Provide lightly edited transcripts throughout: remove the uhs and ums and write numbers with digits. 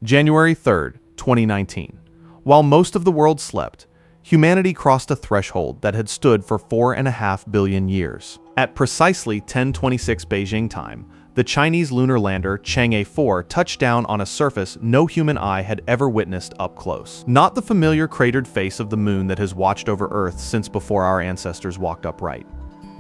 January 3rd, 2019. While most of the world slept, humanity crossed a threshold that had stood for 4.5 billion years. At precisely 10:26 Beijing time, the Chinese lunar lander Chang'e 4 touched down on a surface no human eye had ever witnessed up close. Not the familiar cratered face of the moon that has watched over Earth since before our ancestors walked upright.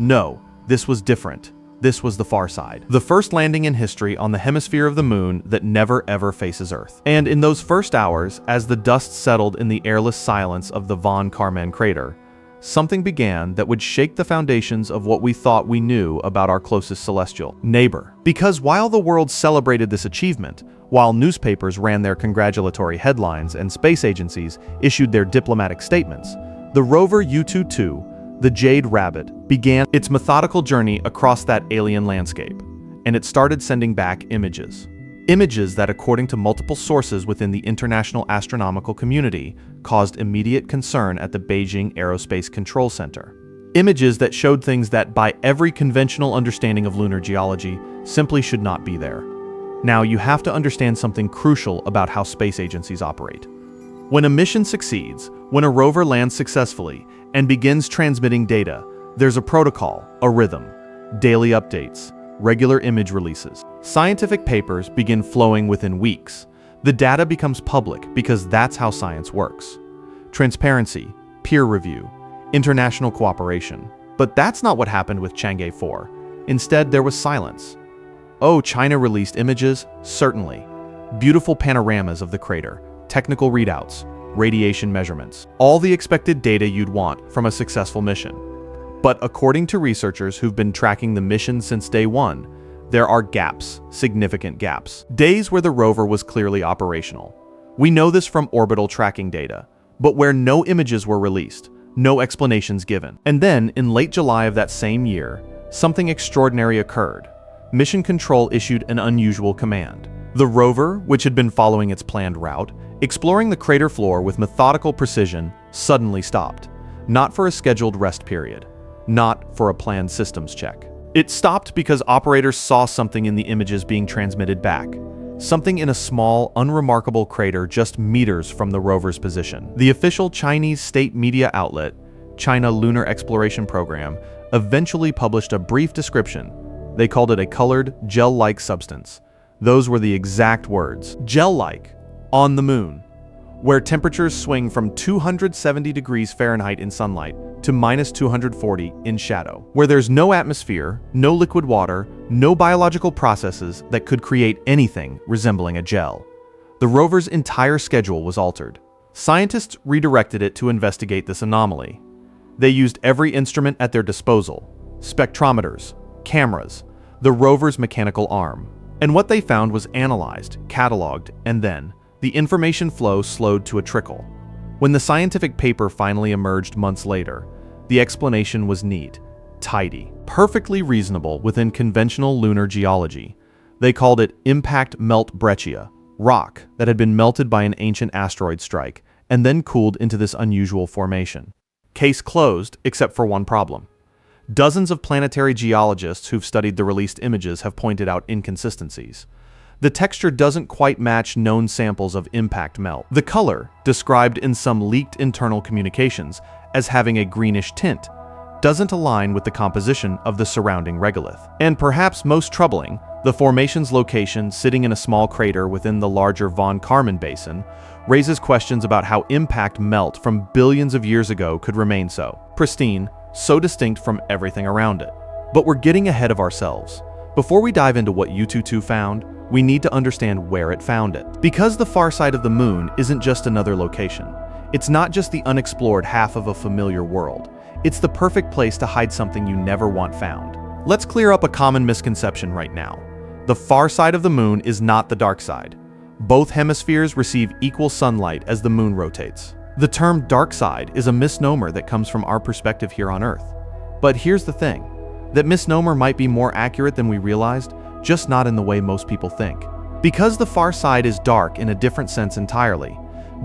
No, this was different. This was the far side. The first landing in history on the hemisphere of the moon that never ever faces Earth. And in those first hours, as the dust settled in the airless silence of the von Karman crater, something began that would shake the foundations of what we thought we knew about our closest celestial neighbor. Because while the world celebrated this achievement, while newspapers ran their congratulatory headlines and space agencies issued their diplomatic statements, the rover U-22, the Jade Rabbit, began its methodical journey across that alien landscape, and it started sending back images. Images that, according to multiple sources within the international astronomical community, caused immediate concern at the Beijing Aerospace Control Center. Images that showed things that, by every conventional understanding of lunar geology, simply should not be there. Now, you have to understand something crucial about how space agencies operate. When a mission succeeds, when a rover lands successfully and begins transmitting data, there's a protocol, a rhythm, daily updates, regular image releases. Scientific papers begin flowing within weeks. The data becomes public because that's how science works. Transparency, peer review, international cooperation. But that's not what happened with Chang'e 4. Instead, there was silence. Oh, China released images? Certainly. Beautiful panoramas of the crater, technical readouts, radiation measurements, all the expected data you'd want from a successful mission. But according to researchers who've been tracking the mission since day one, there are gaps, significant gaps. Days where the rover was clearly operational. We know this from orbital tracking data, but where no images were released, no explanations given. And then, in late July of that same year, something extraordinary occurred. Mission Control issued an unusual command. The rover, which had been following its planned route, exploring the crater floor with methodical precision, suddenly stopped. Not for a scheduled rest period. Not for a planned systems check. It stopped because operators saw something in the images being transmitted back. Something in a small, unremarkable crater just meters from the rover's position. The official Chinese state media outlet, China Lunar Exploration Program, eventually published a brief description. They called it a colored, gel-like substance. Those were the exact words. Gel-like. On the moon, where temperatures swing from 270 degrees Fahrenheit in sunlight to minus 240 in shadow, where there's no atmosphere, no liquid water, no biological processes that could create anything resembling a gel. The rover's entire schedule was altered. Scientists redirected it to investigate this anomaly. They used every instrument at their disposal: spectrometers, cameras, the rover's mechanical arm. And what they found was analyzed, cataloged, and then the information flow slowed to a trickle. When the scientific paper finally emerged months later, the explanation was neat, tidy, perfectly reasonable within conventional lunar geology. They called it impact melt breccia, rock that had been melted by an ancient asteroid strike and then cooled into this unusual formation. Case closed, except for one problem. Dozens of planetary geologists who've studied the released images have pointed out inconsistencies. The texture doesn't quite match known samples of impact melt. The color, described in some leaked internal communications as having a greenish tint, doesn't align with the composition of the surrounding regolith. And perhaps most troubling, the formation's location, sitting in a small crater within the larger von Karman basin, raises questions about how impact melt from billions of years ago could remain so pristine, so distinct from everything around it. But we're getting ahead of ourselves. Before we dive into what U-22 found, we need to understand where it found it. Because the far side of the moon isn't just another location. It's not just the unexplored half of a familiar world. It's the perfect place to hide something you never want found. Let's clear up a common misconception right now. The far side of the moon is not the dark side. Both hemispheres receive equal sunlight as the moon rotates. The term dark side is a misnomer that comes from our perspective here on Earth. But here's the thing. That misnomer might be more accurate than we realized, just not in the way most people think. Because the far side is dark in a different sense entirely,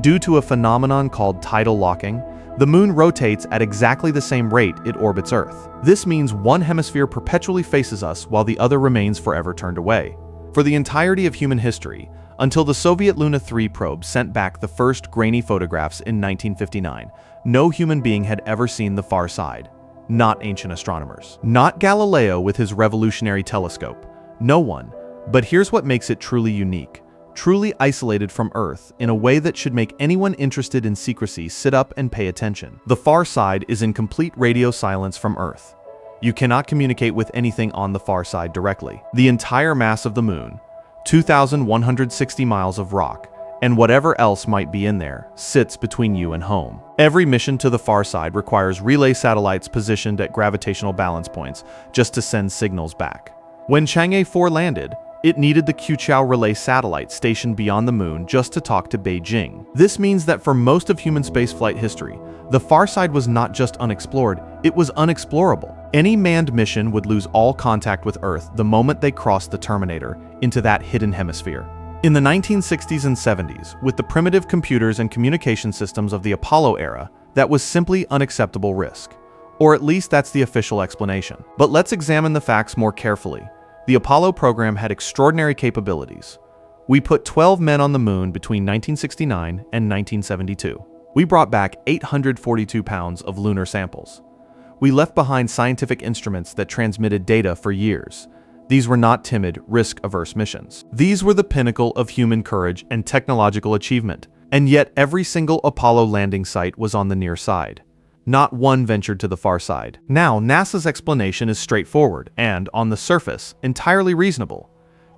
due to a phenomenon called tidal locking, the moon rotates at exactly the same rate it orbits Earth. This means one hemisphere perpetually faces us while the other remains forever turned away. For the entirety of human history, Until the Soviet Luna 3 probe sent back the first grainy photographs in 1959, no human being had ever seen the far side. Not ancient astronomers. Not Galileo with his revolutionary telescope. No one. But here's what makes it truly unique. Truly isolated from Earth in a way that should make anyone interested in secrecy sit up and pay attention. The far side is in complete radio silence from Earth. You cannot communicate with anything on the far side directly. The entire mass of the moon, 2,160 miles of rock, and whatever else might be in there, sits between you and home. Every mission to the far side requires relay satellites positioned at gravitational balance points just to send signals back. When Chang'e 4 landed, it needed the Qiuqiao relay satellite stationed beyond the moon just to talk to Beijing. This means that for most of human spaceflight history, the far side was not just unexplored, it was unexplorable. Any manned mission would lose all contact with Earth the moment they crossed the terminator into that hidden hemisphere. In the 1960s and 70s, with the primitive computers and communication systems of the Apollo era, that was simply unacceptable risk. Or at least that's the official explanation. But let's examine the facts more carefully. The Apollo program had extraordinary capabilities. We put 12 men on the moon between 1969 and 1972. We brought back 842 pounds of lunar samples. We left behind scientific instruments that transmitted data for years. These were not timid, risk-averse missions. These were the pinnacle of human courage and technological achievement. And yet every single Apollo landing site was on the near side. Not one ventured to the far side. Now, NASA's explanation is straightforward and, on the surface, entirely reasonable.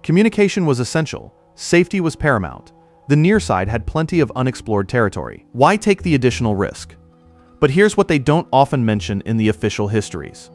Communication was essential. Safety was paramount. The near side had plenty of unexplored territory. Why take the additional risk? But here's what they don't often mention in the official histories.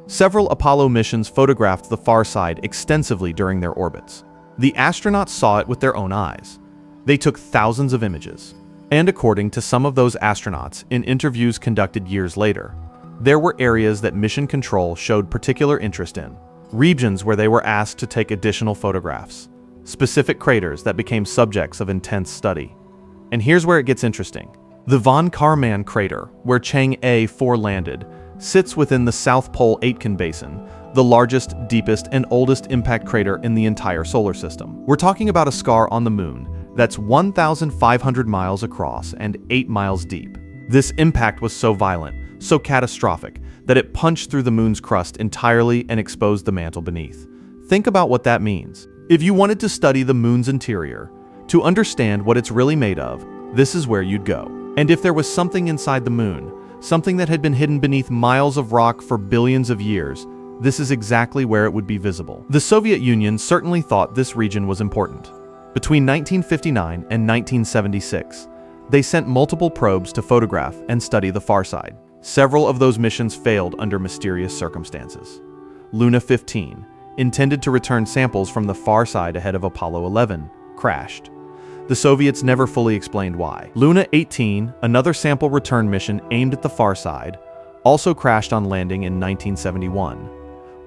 Several Apollo missions photographed the far side extensively during their orbits. The astronauts saw it with their own eyes. They took thousands of images. And according to some of those astronauts in interviews conducted years later, there were areas that mission control showed particular interest in, regions where they were asked to take additional photographs, specific craters that became subjects of intense study. And here's where it gets interesting. The von Karman crater, where Chang'e 4 landed, sits within the South Pole-Aitken basin, the largest, deepest, and oldest impact crater in the entire solar system. We're talking about a scar on the moon that's 1,500 miles across and 8 miles deep. This impact was so violent, so catastrophic, that it punched through the moon's crust entirely and exposed the mantle beneath. Think about what that means. If you wanted to study the moon's interior, to understand what it's really made of, this is where you'd go. And if there was something inside the moon, something that had been hidden beneath miles of rock for billions of years, this is exactly where it would be visible. The Soviet Union certainly thought this region was important. Between 1959 and 1976, they sent multiple probes to photograph and study the far side. Several of those missions failed under mysterious circumstances. Luna 15, intended to return samples from the far side ahead of Apollo 11, crashed. The Soviets never fully explained why. Luna 18, another sample return mission aimed at the far side, also crashed on landing in 1971.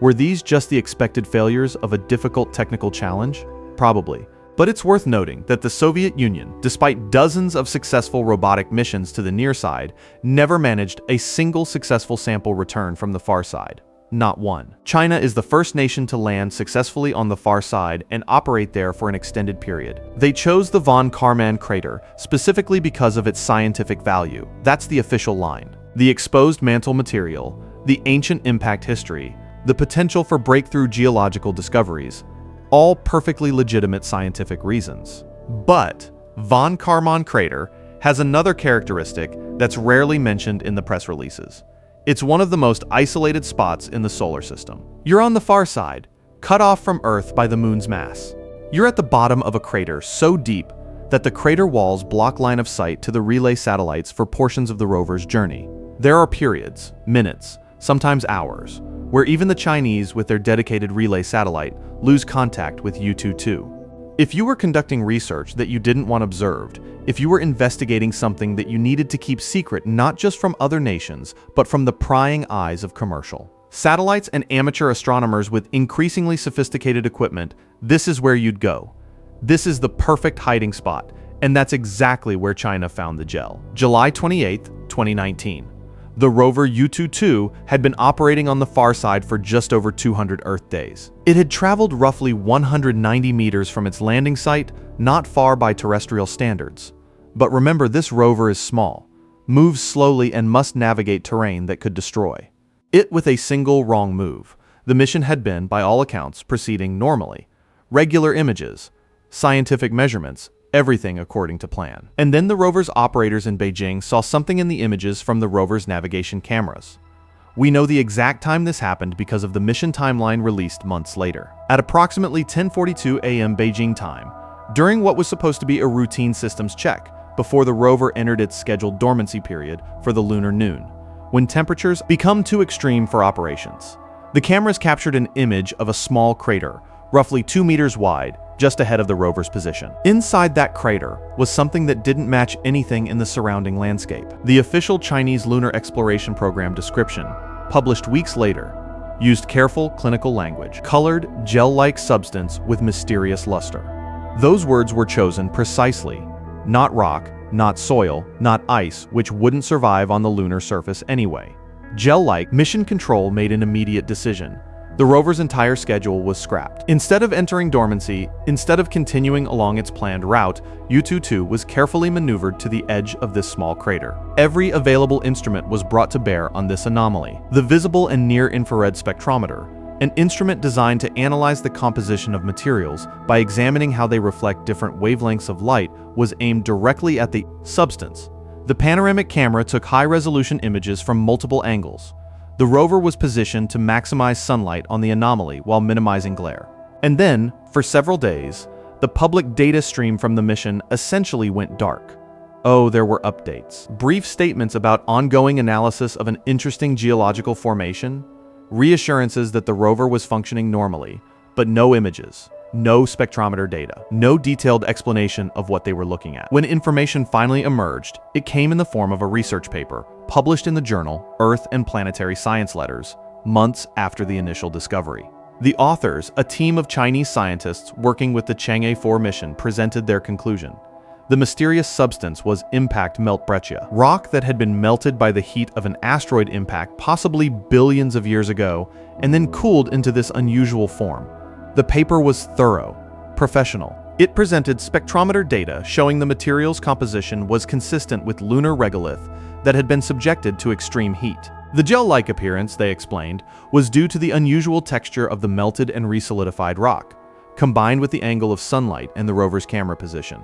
Were these just the expected failures of a difficult technical challenge? Probably. But it's worth noting that the Soviet Union, despite dozens of successful robotic missions to the near side, never managed a single successful sample return from the far side. Not one. China is the first nation to land successfully on the far side and operate there for an extended period. They chose the von Karman crater specifically because of its scientific value. That's the official line. The exposed mantle material, the ancient impact history, the potential for breakthrough geological discoveries, all perfectly legitimate scientific reasons. But von Karman crater has another characteristic that's rarely mentioned in the press releases. It's one of the most isolated spots in the solar system. You're on the far side, cut off from Earth by the moon's mass. You're at the bottom of a crater so deep that the crater walls block line of sight to the relay satellites for portions of the rover's journey. There are periods, minutes, sometimes hours, where even the Chinese with their dedicated relay satellite lose contact with U-22. If you were conducting research that you didn't want observed, if you were investigating something that you needed to keep secret not just from other nations, but from the prying eyes of commercial satellites and amateur astronomers with increasingly sophisticated equipment, this is where you'd go. This is the perfect hiding spot, and that's exactly where China found the gel. July 28, 2019. The rover U-22 had been operating on the far side for just over 200 Earth days. It had traveled roughly 190 meters from its landing site, not far by terrestrial standards. But remember, this rover is small, moves slowly, and must navigate terrain that could destroy it with a single wrong move. The mission had been, by all accounts, proceeding normally. Regular images, scientific measurements, everything according to plan. And then the rover's operators in Beijing saw something in the images from the rover's navigation cameras. We know the exact time this happened because of the mission timeline released months later. At approximately 10:42 a.m. Beijing time, during what was supposed to be a routine systems check, before the rover entered its scheduled dormancy period for the lunar noon, when temperatures become too extreme for operations. The cameras captured an image of a small crater, roughly 2 meters wide, just ahead of the rover's position. Inside that crater was something that didn't match anything in the surrounding landscape. The official Chinese Lunar Exploration Program description, published weeks later, used careful clinical language: colored, gel-like substance with mysterious luster. Those words were chosen precisely. Not rock, not soil, not ice, which wouldn't survive on the lunar surface anyway. Gel-like. Mission Control made an immediate decision. The rover's entire schedule was scrapped. Instead of entering dormancy, instead of continuing along its planned route, U-22 was carefully maneuvered to the edge of this small crater. Every available instrument was brought to bear on this anomaly. The visible and near-infrared spectrometer, an instrument designed to analyze the composition of materials by examining how they reflect different wavelengths of light, was aimed directly at the substance. The panoramic camera took high-resolution images from multiple angles. The rover was positioned to maximize sunlight on the anomaly while minimizing glare. And then, for several days, the public data stream from the mission essentially went dark. Oh, there were updates. Brief statements about ongoing analysis of an interesting geological formation, reassurances that the rover was functioning normally, but no images, no spectrometer data, no detailed explanation of what they were looking at. When information finally emerged, it came in the form of a research paper published in the journal Earth and Planetary Science Letters, months after the initial discovery. The authors, a team of Chinese scientists working with the Chang'e 4 mission, presented their conclusion. The mysterious substance was impact melt breccia, rock that had been melted by the heat of an asteroid impact possibly billions of years ago, and then cooled into this unusual form. The paper was thorough, professional. It presented spectrometer data showing the material's composition was consistent with lunar regolith that had been subjected to extreme heat. The gel-like appearance, they explained, was due to the unusual texture of the melted and resolidified rock, combined with the angle of sunlight and the rover's camera position.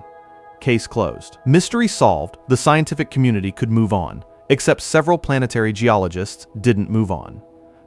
Case closed. Mystery solved. The scientific community could move on, except several planetary geologists didn't move on.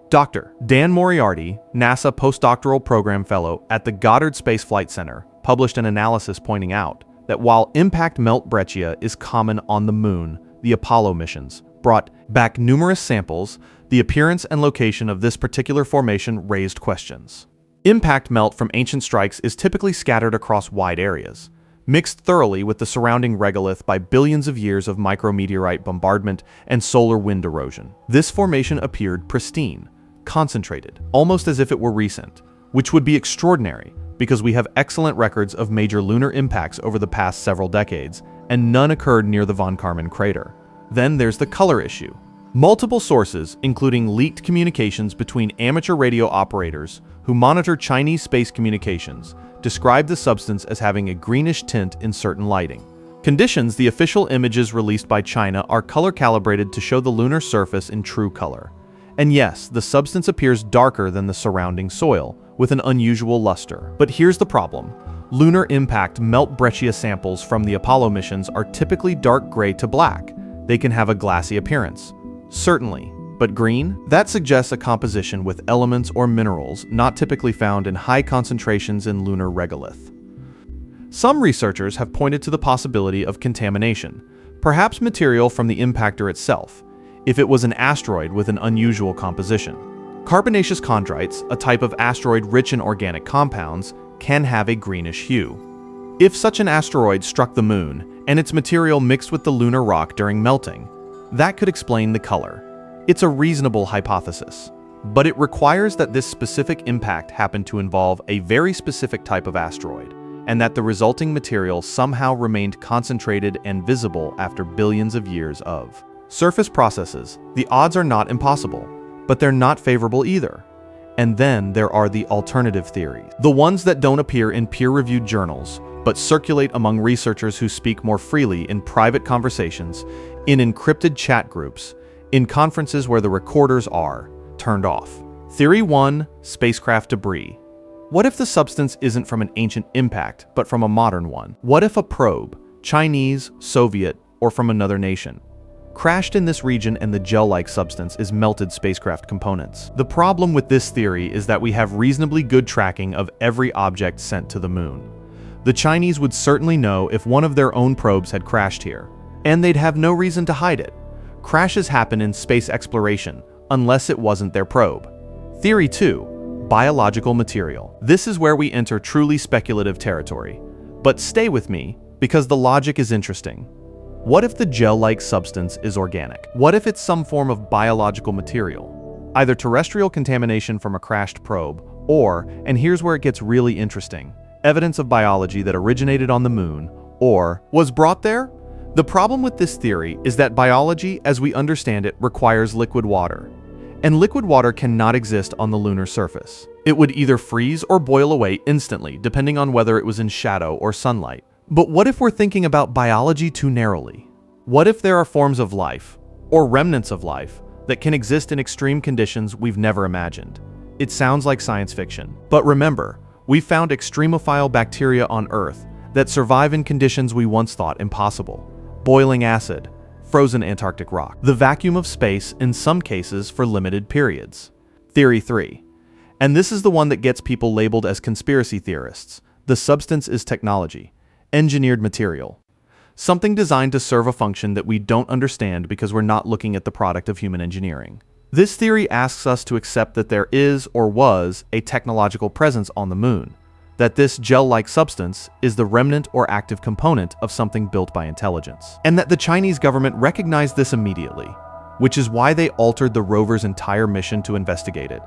Dr. Dan Moriarty, NASA postdoctoral program fellow at the Goddard Space Flight Center, published an analysis pointing out that while impact melt breccia is common on the Moon, the Apollo missions brought back numerous samples. The appearance and location of this particular formation raised questions. Impact melt from ancient strikes is typically scattered across wide areas, mixed thoroughly with the surrounding regolith by billions of years of micrometeorite bombardment and solar wind erosion. This formation appeared pristine, concentrated, almost as if it were recent, which would be extraordinary because we have excellent records of major lunar impacts over the past several decades, and none occurred near the von Karman crater. Then there's the color issue. Multiple sources, including leaked communications between amateur radio operators who monitor Chinese space communications, describe the substance as having a greenish tint in certain lighting conditions. The official images released by China are color calibrated to show the lunar surface in true color. And yes, the substance appears darker than the surrounding soil, with an unusual luster. But here's the problem. Lunar impact melt breccia samples from the Apollo missions are typically dark gray to black. They can have a glassy appearance. Certainly. But green? That suggests a composition with elements or minerals not typically found in high concentrations in lunar regolith. Some researchers have pointed to the possibility of contamination, perhaps material from the impactor itself, if it was an asteroid with an unusual composition. Carbonaceous chondrites, a type of asteroid rich in organic compounds, can have a greenish hue. If such an asteroid struck the Moon and its material mixed with the lunar rock during melting, that could explain the color. It's a reasonable hypothesis, but it requires that this specific impact happen to involve a very specific type of asteroid, and that the resulting material somehow remained concentrated and visible after billions of years of Surface processes, the odds are not impossible, but they're not favorable either. And then there are the alternative theories, the ones that don't appear in peer-reviewed journals, but circulate among researchers who speak more freely in private conversations, in encrypted chat groups, in conferences where the recorders are turned off. Theory 1, spacecraft debris. What if the substance isn't from an ancient impact, but from a modern one? What if a probe, Chinese, Soviet, or from another nation, crashed in this region and the gel-like substance is melted spacecraft components? The problem with this theory is that we have reasonably good tracking of every object sent to the moon. The Chinese would certainly know if one of their own probes had crashed here, and they'd have no reason to hide it. Crashes happen in space exploration, unless it wasn't their probe. Theory 2, biological material. This is where we enter truly speculative territory. But stay with me, because the logic is interesting. What if the gel-like substance is organic? What if it's some form of biological material? Either terrestrial contamination from a crashed probe, or, and here's where it gets really interesting, evidence of biology that originated on the moon, or was brought there? The problem with this theory is that biology, as we understand it, requires liquid water. And liquid water cannot exist on the lunar surface. It would either freeze or boil away instantly, depending on whether it was in shadow or sunlight. But what if we're thinking about biology too narrowly? What if there are forms of life, or remnants of life, that can exist in extreme conditions we've never imagined? It sounds like science fiction. But remember, we found extremophile bacteria on Earth that survive in conditions we once thought impossible. Boiling acid, frozen Antarctic rock, the vacuum of space in some cases for limited periods. Theory 3. And this is the one that gets people labeled as conspiracy theorists. The substance is technology. Engineered material. Something designed to serve a function that we don't understand because we're not looking at the product of human engineering. This theory asks us to accept that there is or was a technological presence on the moon, that this gel-like substance is the remnant or active component of something built by intelligence, and that the Chinese government recognized this immediately, which is why they altered the rover's entire mission to investigate it,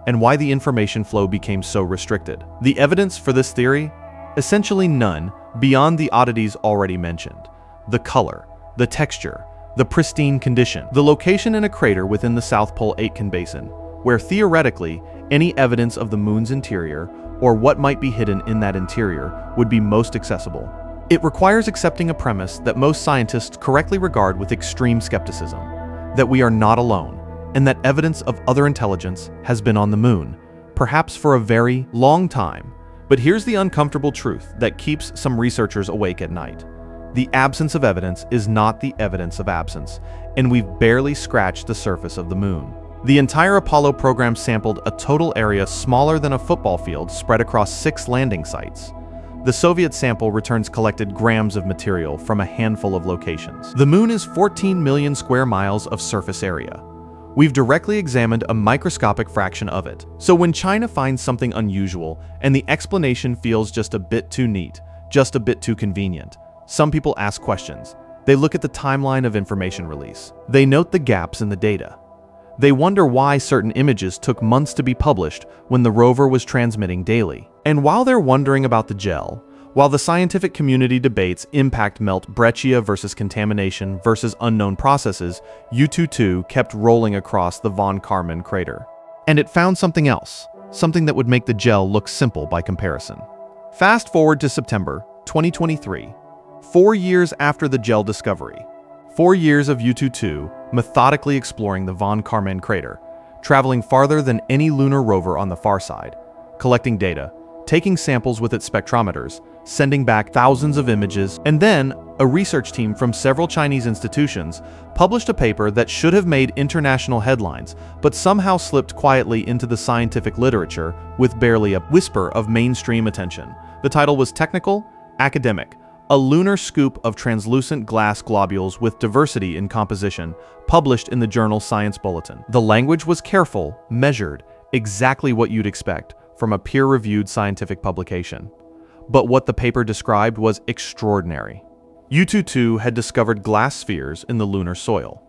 and why the information flow became so restricted. The evidence for this theory? Essentially none, beyond the oddities already mentioned. The color, the texture, the pristine condition, the location in a crater within the South Pole-Aitken basin, where theoretically any evidence of the moon's interior or what might be hidden in that interior would be most accessible. It requires accepting a premise that most scientists correctly regard with extreme skepticism, that we are not alone, and that evidence of other intelligence has been on the moon, perhaps for a very long time. But here's the uncomfortable truth that keeps some researchers awake at night. The absence of evidence is not the evidence of absence, and we've barely scratched the surface of the moon. The entire Apollo program sampled a total area smaller than a football field spread across 6 landing sites. The Soviet sample returns collected grams of material from a handful of locations. The moon is 14 million square miles of surface area. We've directly examined a microscopic fraction of it. So when China finds something unusual and the explanation feels just a bit too neat, just a bit too convenient, some people ask questions. They look at the timeline of information release. They note the gaps in the data. They wonder why certain images took months to be published when the rover was transmitting daily. And while they're wondering about the gel, while the scientific community debates impact melt breccia versus contamination versus unknown processes, U-22 kept rolling across the von Karman crater. And it found something else, something that would make the gel look simple by comparison. Fast forward to September 2023, 4 years after the gel discovery. 4 years of U-22 methodically exploring the von Karman crater, traveling farther than any lunar rover on the far side, collecting data, taking samples with its spectrometers, sending back thousands of images, and then a research team from several Chinese institutions published a paper that should have made international headlines, but somehow slipped quietly into the scientific literature with barely a whisper of mainstream attention. The title was Technical, Academic, a lunar scoop of translucent glass globules with diversity in composition, published in the journal Science Bulletin. The language was careful, measured, exactly what you'd expect from a peer-reviewed scientific publication. But what the paper described was extraordinary. U-22 had discovered glass spheres in the lunar soil.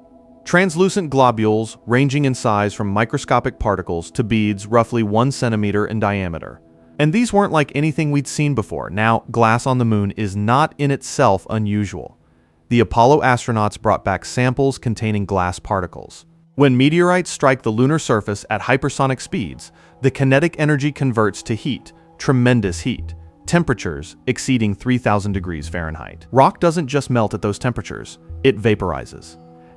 Translucent globules ranging in size from microscopic particles to beads roughly 1 centimeter in diameter. And these weren't like anything we'd seen before. Now, glass on the moon is not in itself unusual. the Apollo astronauts brought back samples containing glass particles. When meteorites strike the lunar surface at hypersonic speeds, the kinetic energy converts to heat, tremendous heat, temperatures exceeding 3,000 degrees Fahrenheit. Rock doesn't just melt at those temperatures, it vaporizes.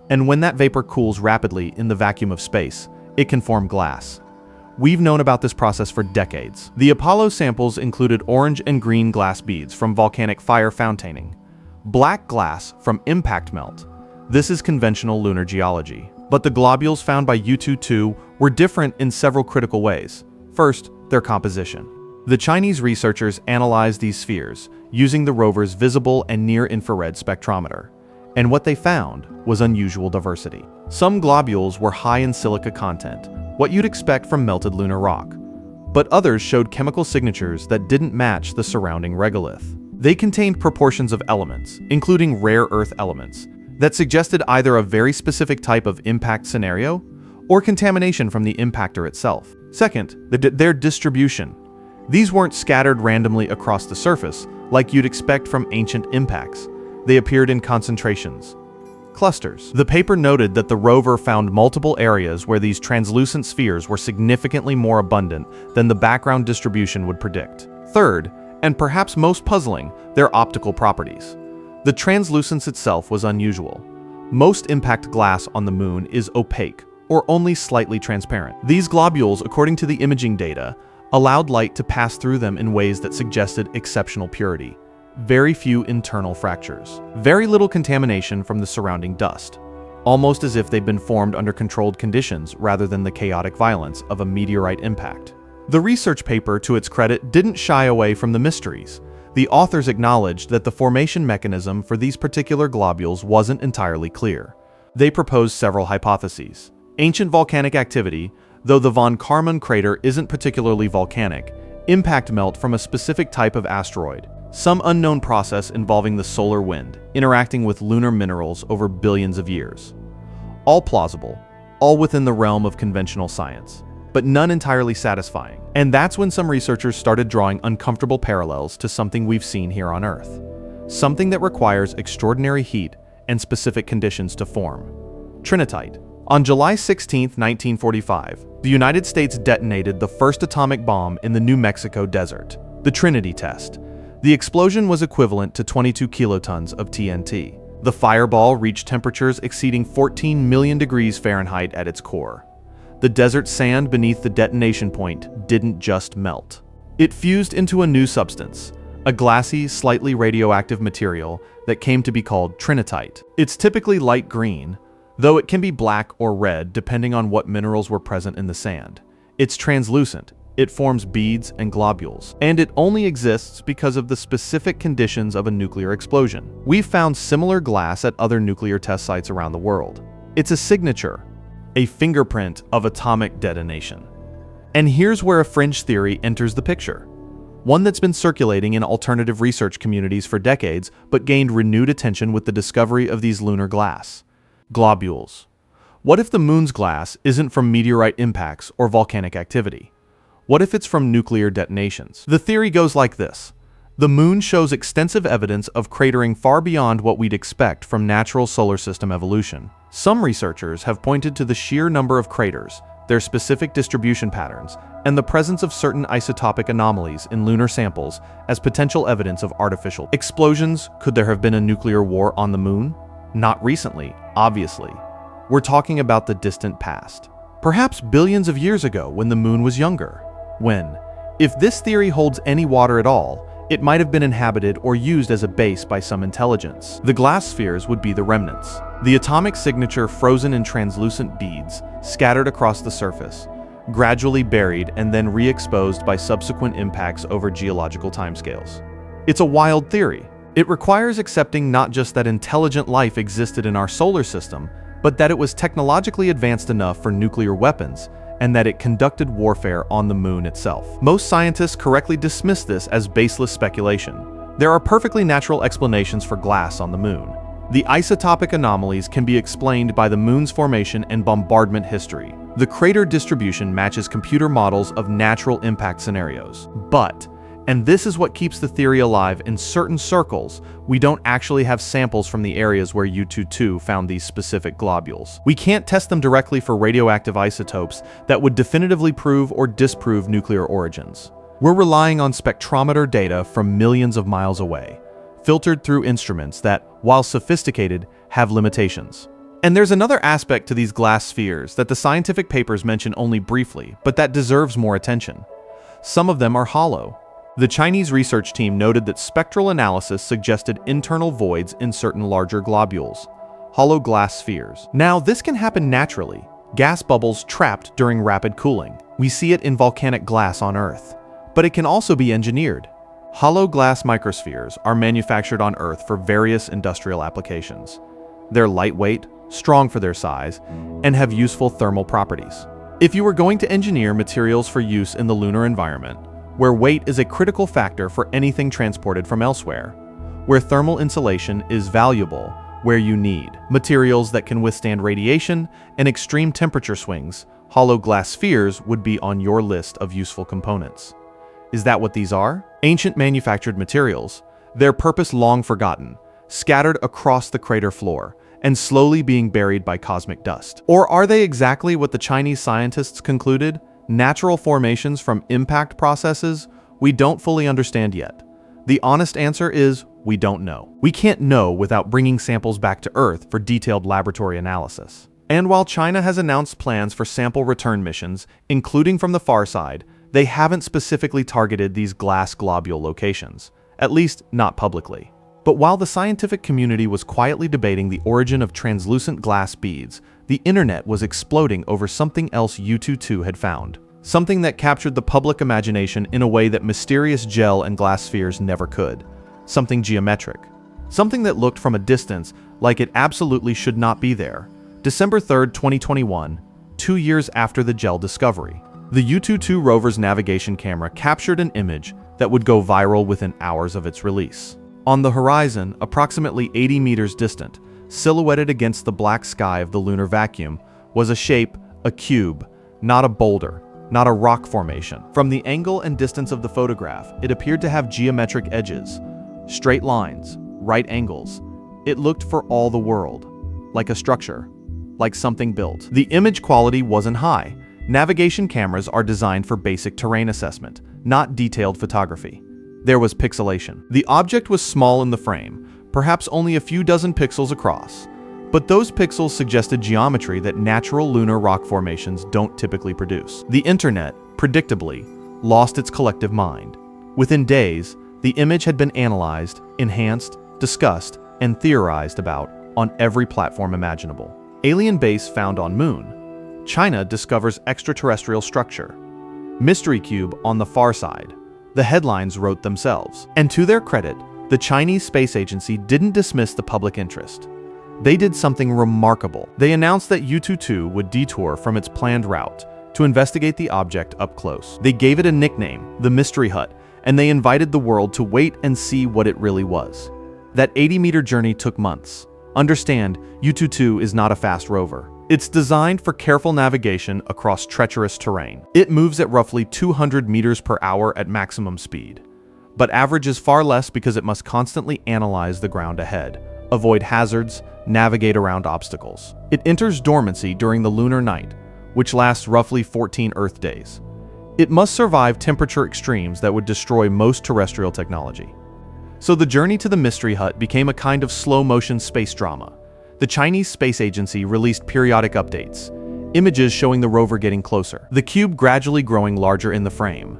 And when that vapor cools rapidly in the vacuum of space, it can form glass. We've known about this process for decades. The Apollo samples included orange and green glass beads from volcanic fire fountaining, black glass from impact melt. This is conventional lunar geology. But the globules found by U-22 were different in several critical ways. First, their composition. The Chinese researchers analyzed these spheres using the rover's visible and near-infrared spectrometer. And what they found was unusual diversity. Some globules were high in silica content, what you'd expect from melted lunar rock. But others showed chemical signatures that didn't match the surrounding regolith. They contained proportions of elements, including rare earth elements, that suggested either a very specific type of impact scenario or contamination from the impactor itself. Second, their distribution. These weren't scattered randomly across the surface like you'd expect from ancient impacts. They appeared in concentrations, clusters. The paper noted that the rover found multiple areas where these translucent spheres were significantly more abundant than the background distribution would predict. Third, and perhaps most puzzling, their optical properties. The translucence itself was unusual. Most impact glass on the moon is opaque, or only slightly transparent. These globules, according to the imaging data, allowed light to pass through them in ways that suggested exceptional purity. Very few internal fractures. Very little contamination from the surrounding dust. Almost as if they'd been formed under controlled conditions rather than the chaotic violence of a meteorite impact. The research paper, to its credit, didn't shy away from the mysteries. The authors acknowledged that the formation mechanism for these particular globules wasn't entirely clear. They proposed several hypotheses. Ancient volcanic activity, though the von Karman crater isn't particularly volcanic, impact melt from a specific type of asteroid, some unknown process involving the solar wind, interacting with lunar minerals over billions of years. All plausible, all within the realm of conventional science, but none entirely satisfying. And that's when some researchers started drawing uncomfortable parallels to something we've seen here on Earth. Something that requires extraordinary heat and specific conditions to form. Trinitite. On July 16, 1945, the United States detonated the first atomic bomb in the New Mexico desert, the Trinity test. The explosion was equivalent to 22 kilotons of TNT. The fireball reached temperatures exceeding 14 million degrees Fahrenheit at its core. The desert sand beneath the detonation point didn't just melt. It fused into a new substance, a glassy, slightly radioactive material that came to be called trinitite. It's typically light green, though it can be black or red depending on what minerals were present in the sand. It's translucent, it forms beads and globules, and it only exists because of the specific conditions of a nuclear explosion. We've found similar glass at other nuclear test sites around the world. It's a signature, a fingerprint of atomic detonation. And here's where a fringe theory enters the picture. One that's been circulating in alternative research communities for decades, but gained renewed attention with the discovery of these lunar glass globules. What if the moon's glass isn't from meteorite impacts or volcanic activity? What if it's from nuclear detonations? The theory goes like this. The moon shows extensive evidence of cratering far beyond what we'd expect from natural solar system evolution. Some researchers have pointed to the sheer number of craters, their specific distribution patterns, and the presence of certain isotopic anomalies in lunar samples as potential evidence of artificial explosions. Could there have been a nuclear war on the moon? Not recently, obviously. We're talking about the distant past. Perhaps billions of years ago when the moon was younger. When, if this theory holds any water at all, it might have been inhabited or used as a base by some intelligence. The glass spheres would be the remnants. The atomic signature frozen in translucent beads, scattered across the surface, gradually buried and then re-exposed by subsequent impacts over geological timescales. It's a wild theory. It requires accepting not just that intelligent life existed in our solar system, but that it was technologically advanced enough for nuclear weapons, and that it conducted warfare on the moon itself. Most scientists correctly dismiss this as baseless speculation. There are perfectly natural explanations for glass on the moon. The isotopic anomalies can be explained by the moon's formation and bombardment history. The crater distribution matches computer models of natural impact scenarios. But And this is what keeps the theory alive in certain circles. We don't actually have samples from the areas where U-22 found these specific globules. We can't test them directly for radioactive isotopes that would definitively prove or disprove nuclear origins. We're relying on spectrometer data from millions of miles away, filtered through instruments that, while sophisticated, have limitations. And there's another aspect to these glass spheres that the scientific papers mention only briefly, but that deserves more attention. Some of them are hollow. The Chinese research team noted that spectral analysis suggested internal voids in certain larger globules, hollow glass spheres. Now, this can happen naturally, gas bubbles trapped during rapid cooling. We see it in volcanic glass on Earth. But it can also be engineered. Hollow glass microspheres are manufactured on Earth for various industrial applications. They're lightweight, strong for their size, and have useful thermal properties. If you were going to engineer materials for use in the lunar environment, where weight is a critical factor for anything transported from elsewhere, where thermal insulation is valuable, where you need materials that can withstand radiation and extreme temperature swings, hollow glass spheres would be on your list of useful components. Is that what these are? Ancient manufactured materials, their purpose long forgotten, scattered across the crater floor, and slowly being buried by cosmic dust. Or are they exactly what the Chinese scientists concluded? Natural formations from impact processes we don't fully understand yet. The honest answer is we don't know. We can't know without bringing samples back to Earth for detailed laboratory analysis. And while China has announced plans for sample return missions, including from the far side, they haven't specifically targeted these glass globule locations, at least not publicly. But while the scientific community was quietly debating the origin of translucent glass beads, the internet was exploding over something else U-22 had found. Something that captured the public imagination in a way that mysterious gel and glass spheres never could. Something geometric. Something that looked from a distance like it absolutely should not be there. December 3, 2021, 2 years after the gel discovery. The U-22 rover's navigation camera captured an image that would go viral within hours of its release. On the horizon, approximately 80 meters distant, silhouetted against the black sky of the lunar vacuum, was a shape, a cube, not a boulder, not a rock formation. From the angle and distance of the photograph, it appeared to have geometric edges, straight lines, right angles. It looked for all the world like a structure, like something built. The image quality wasn't high. Navigation cameras are designed for basic terrain assessment, not detailed photography. There was pixelation. The object was small in the frame, perhaps only a few dozen pixels across, but those pixels suggested geometry that natural lunar rock formations don't typically produce. The internet, predictably, lost its collective mind. Within days, the image had been analyzed, enhanced, discussed, and theorized about on every platform imaginable. Alien base found on Moon. China discovers extraterrestrial structure. Mystery cube on the far side. The headlines wrote themselves. And to their credit, the Chinese Space Agency didn't dismiss the public interest. They did something remarkable. They announced that U-22 would detour from its planned route to investigate the object up close. They gave it a nickname, the Mystery Hut, and they invited the world to wait and see what it really was. That 80-meter journey took months. Understand, U-22 is not a fast rover. It's designed for careful navigation across treacherous terrain. It moves at roughly 200 meters per hour at maximum speed, but averages far less because it must constantly analyze the ground ahead, avoid hazards, navigate around obstacles. It enters dormancy during the lunar night, which lasts roughly 14 Earth days. It must survive temperature extremes that would destroy most terrestrial technology. So the journey to the Mystery Hut became a kind of slow-motion space drama. The Chinese Space Agency released periodic updates, images showing the rover getting closer, the cube gradually growing larger in the frame.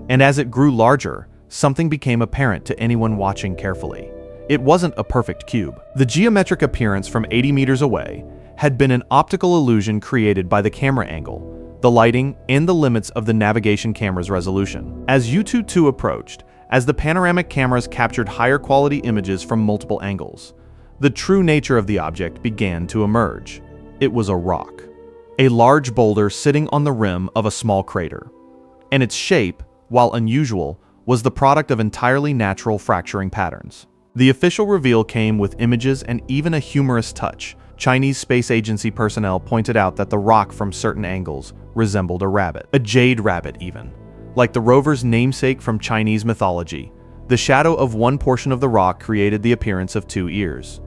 And as it grew larger, something became apparent to anyone watching carefully. It wasn't a perfect cube. The geometric appearance from 80 meters away had been an optical illusion created by the camera angle, the lighting, and the limits of the navigation camera's resolution. As U-22 approached, as the panoramic cameras captured higher quality images from multiple angles, the true nature of the object began to emerge. It was a rock, a large boulder sitting on the rim of a small crater. And its shape, while unusual, was the product of entirely natural fracturing patterns. The official reveal came with images and even a humorous touch. Chinese Space Agency personnel pointed out that the rock from certain angles resembled a rabbit, a jade rabbit even, Like the rover's namesake from Chinese mythology, the shadow of one portion of the rock created the appearance of two ears.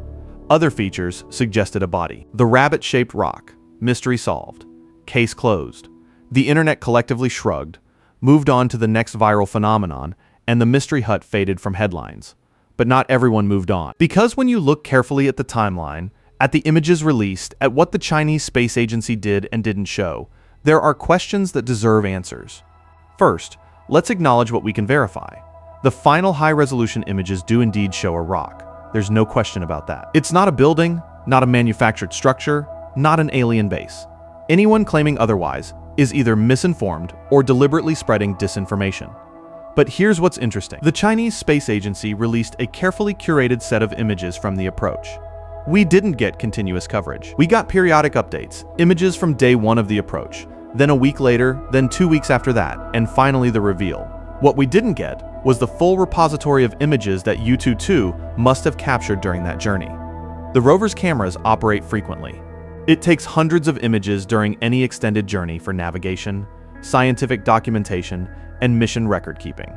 Other features suggested a body. The rabbit-shaped rock. Mystery solved. Case closed. The internet collectively shrugged, moved on to the next viral phenomenon, and the mystery hut faded from headlines. But not everyone moved on. Because when you look carefully at the timeline, at the images released, at what the Chinese Space Agency did and didn't show, there are questions that deserve answers. First, let's acknowledge what we can verify. The final high-resolution images do indeed show a rock. There's no question about that. It's not a building, not a manufactured structure, not an alien base. Anyone claiming otherwise is either misinformed or deliberately spreading disinformation. But here's what's interesting. The Chinese Space Agency released a carefully curated set of images from the approach. We didn't get continuous coverage. We got periodic updates, images from day one of the approach, then a week later, then 2 weeks after that, and finally the reveal. What we didn't get was the full repository of images that U-22 must have captured during that journey. The rover's cameras operate frequently. It takes hundreds of images during any extended journey for navigation, scientific documentation, and mission record keeping.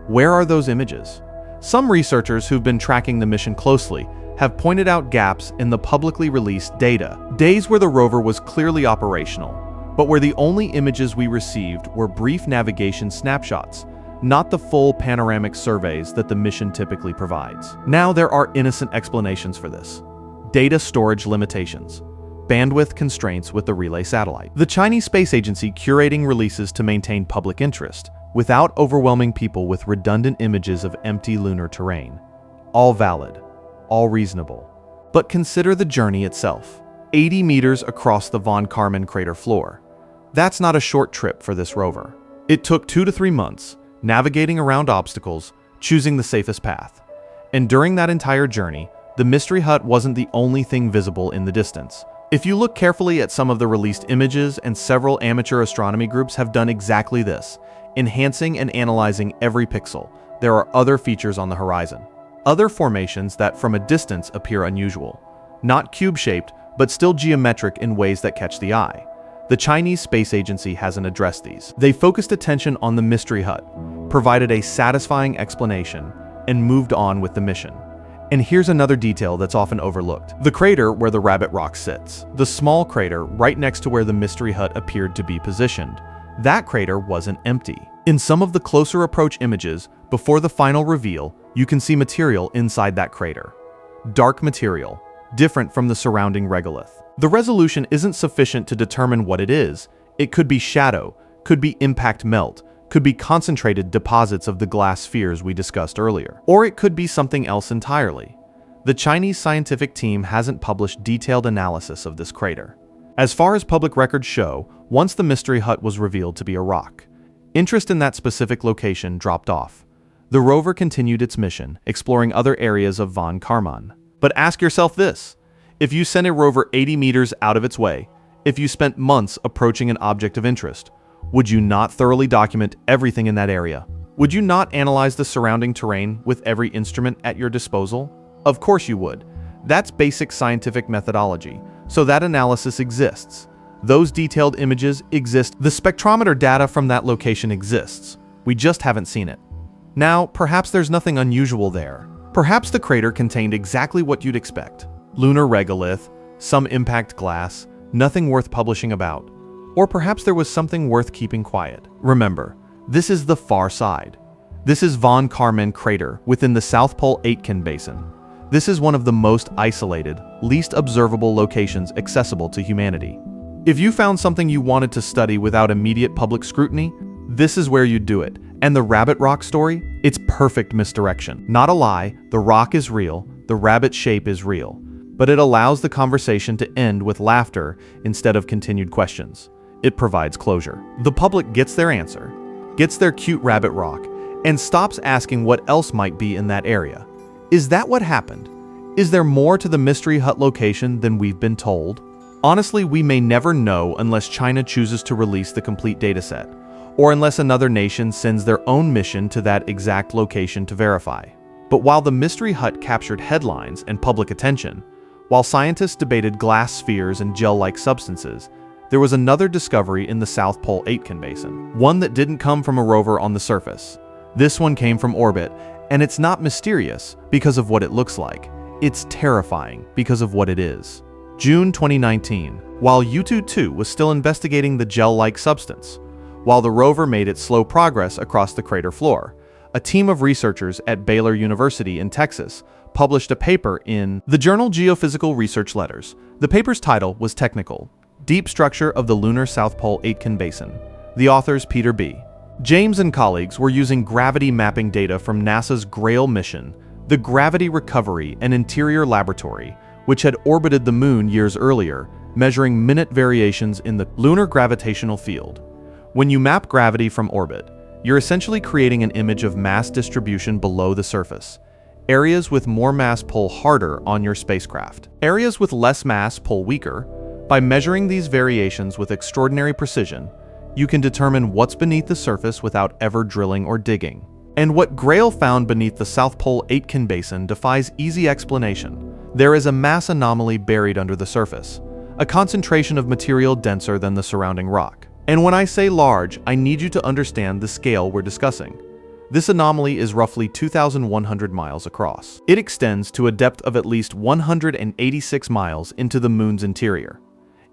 Where are those images? Some researchers who've been tracking the mission closely have pointed out gaps in the publicly released data, days where the rover was clearly operational, but where the only images we received were brief navigation snapshots, not the full panoramic surveys that the mission typically provides. Now there are innocent explanations for this. Data storage limitations. Bandwidth constraints with the relay satellite. The Chinese Space Agency curating releases to maintain public interest, without overwhelming people with redundant images of empty lunar terrain. All valid, all reasonable. But consider the journey itself. 80 meters across the von Karman crater floor. That's not a short trip for this rover. It took 2 to 3 months, navigating around obstacles, choosing the safest path. And during that entire journey, the mystery hut wasn't the only thing visible in the distance. If you look carefully at some of the released images, and several amateur astronomy groups have done exactly this, enhancing and analyzing every pixel, there are other features on the horizon. Other formations that from a distance appear unusual. Not cube-shaped, but still geometric in ways that catch the eye. The Chinese Space Agency hasn't addressed these. They focused attention on the mystery hut, provided a satisfying explanation, and moved on with the mission. And here's another detail that's often overlooked. The crater where the rabbit rock sits. The small crater right next to where the mystery hut appeared to be positioned. That crater wasn't empty. In some of the closer approach images, before the final reveal, you can see material inside that crater. Dark material, different from the surrounding regolith. The resolution isn't sufficient to determine what it is. It could be shadow, could be impact melt, could be concentrated deposits of the glass spheres we discussed earlier, or it could be something else entirely. The Chinese scientific team hasn't published detailed analysis of this crater. As far as public records show, once the mystery hut was revealed to be a rock, interest in that specific location dropped off. The rover continued its mission, exploring other areas of von Karman. But ask yourself this: if you sent a rover 80 meters out of its way, if you spent months approaching an object of interest, would you not thoroughly document everything in that area? Would you not analyze the surrounding terrain with every instrument at your disposal? Of course you would. That's basic scientific methodology, so that analysis exists. Those detailed images exist. The spectrometer data from that location exists. We just haven't seen it. Now, perhaps there's nothing unusual there. Perhaps the crater contained exactly what you'd expect. Lunar regolith, some impact glass, nothing worth publishing about. Or perhaps there was something worth keeping quiet. Remember, this is the far side. This is von Karman crater within the South Pole-Aitken basin. This is one of the most isolated, least observable locations accessible to humanity. If you found something you wanted to study without immediate public scrutiny, this is where you'd do it. And the rabbit rock story? It's perfect misdirection. Not a lie, the rock is real, the rabbit shape is real, but it allows the conversation to end with laughter instead of continued questions. It provides closure. The public gets their answer, gets their cute rabbit rock, and stops asking what else might be in that area. Is that what happened? Is there more to the mystery hut location than we've been told? Honestly, we may never know unless China chooses to release the complete dataset, or unless another nation sends their own mission to that exact location to verify. But while the mystery hut captured headlines and public attention, while scientists debated glass spheres and gel-like substances, there was another discovery in the South Pole-Aitken basin, one that didn't come from a rover on the surface. This one came from orbit, and it's not mysterious because of what it looks like. It's terrifying because of what it is. June 2019, while U-2 was still investigating the gel-like substance, while the rover made its slow progress across the crater floor, a team of researchers at Baylor University in Texas published a paper in the journal Geophysical Research Letters. The paper's title was technical: Deep Structure of the Lunar South Pole-Aitken Basin. The authors, Peter B. James and colleagues, were using gravity mapping data from NASA's GRAIL mission, the Gravity Recovery and Interior Laboratory, which had orbited the moon years earlier, measuring minute variations in the lunar gravitational field. When you map gravity from orbit, you're essentially creating an image of mass distribution below the surface. Areas with more mass pull harder on your spacecraft. Areas with less mass pull weaker. By measuring these variations with extraordinary precision, you can determine what's beneath the surface without ever drilling or digging. And what GRAIL found beneath the South Pole-Aitken basin defies easy explanation. There is a mass anomaly buried under the surface, a concentration of material denser than the surrounding rock. And when I say large, I need you to understand the scale we're discussing. This anomaly is roughly 2,100 miles across. It extends to a depth of at least 186 miles into the moon's interior.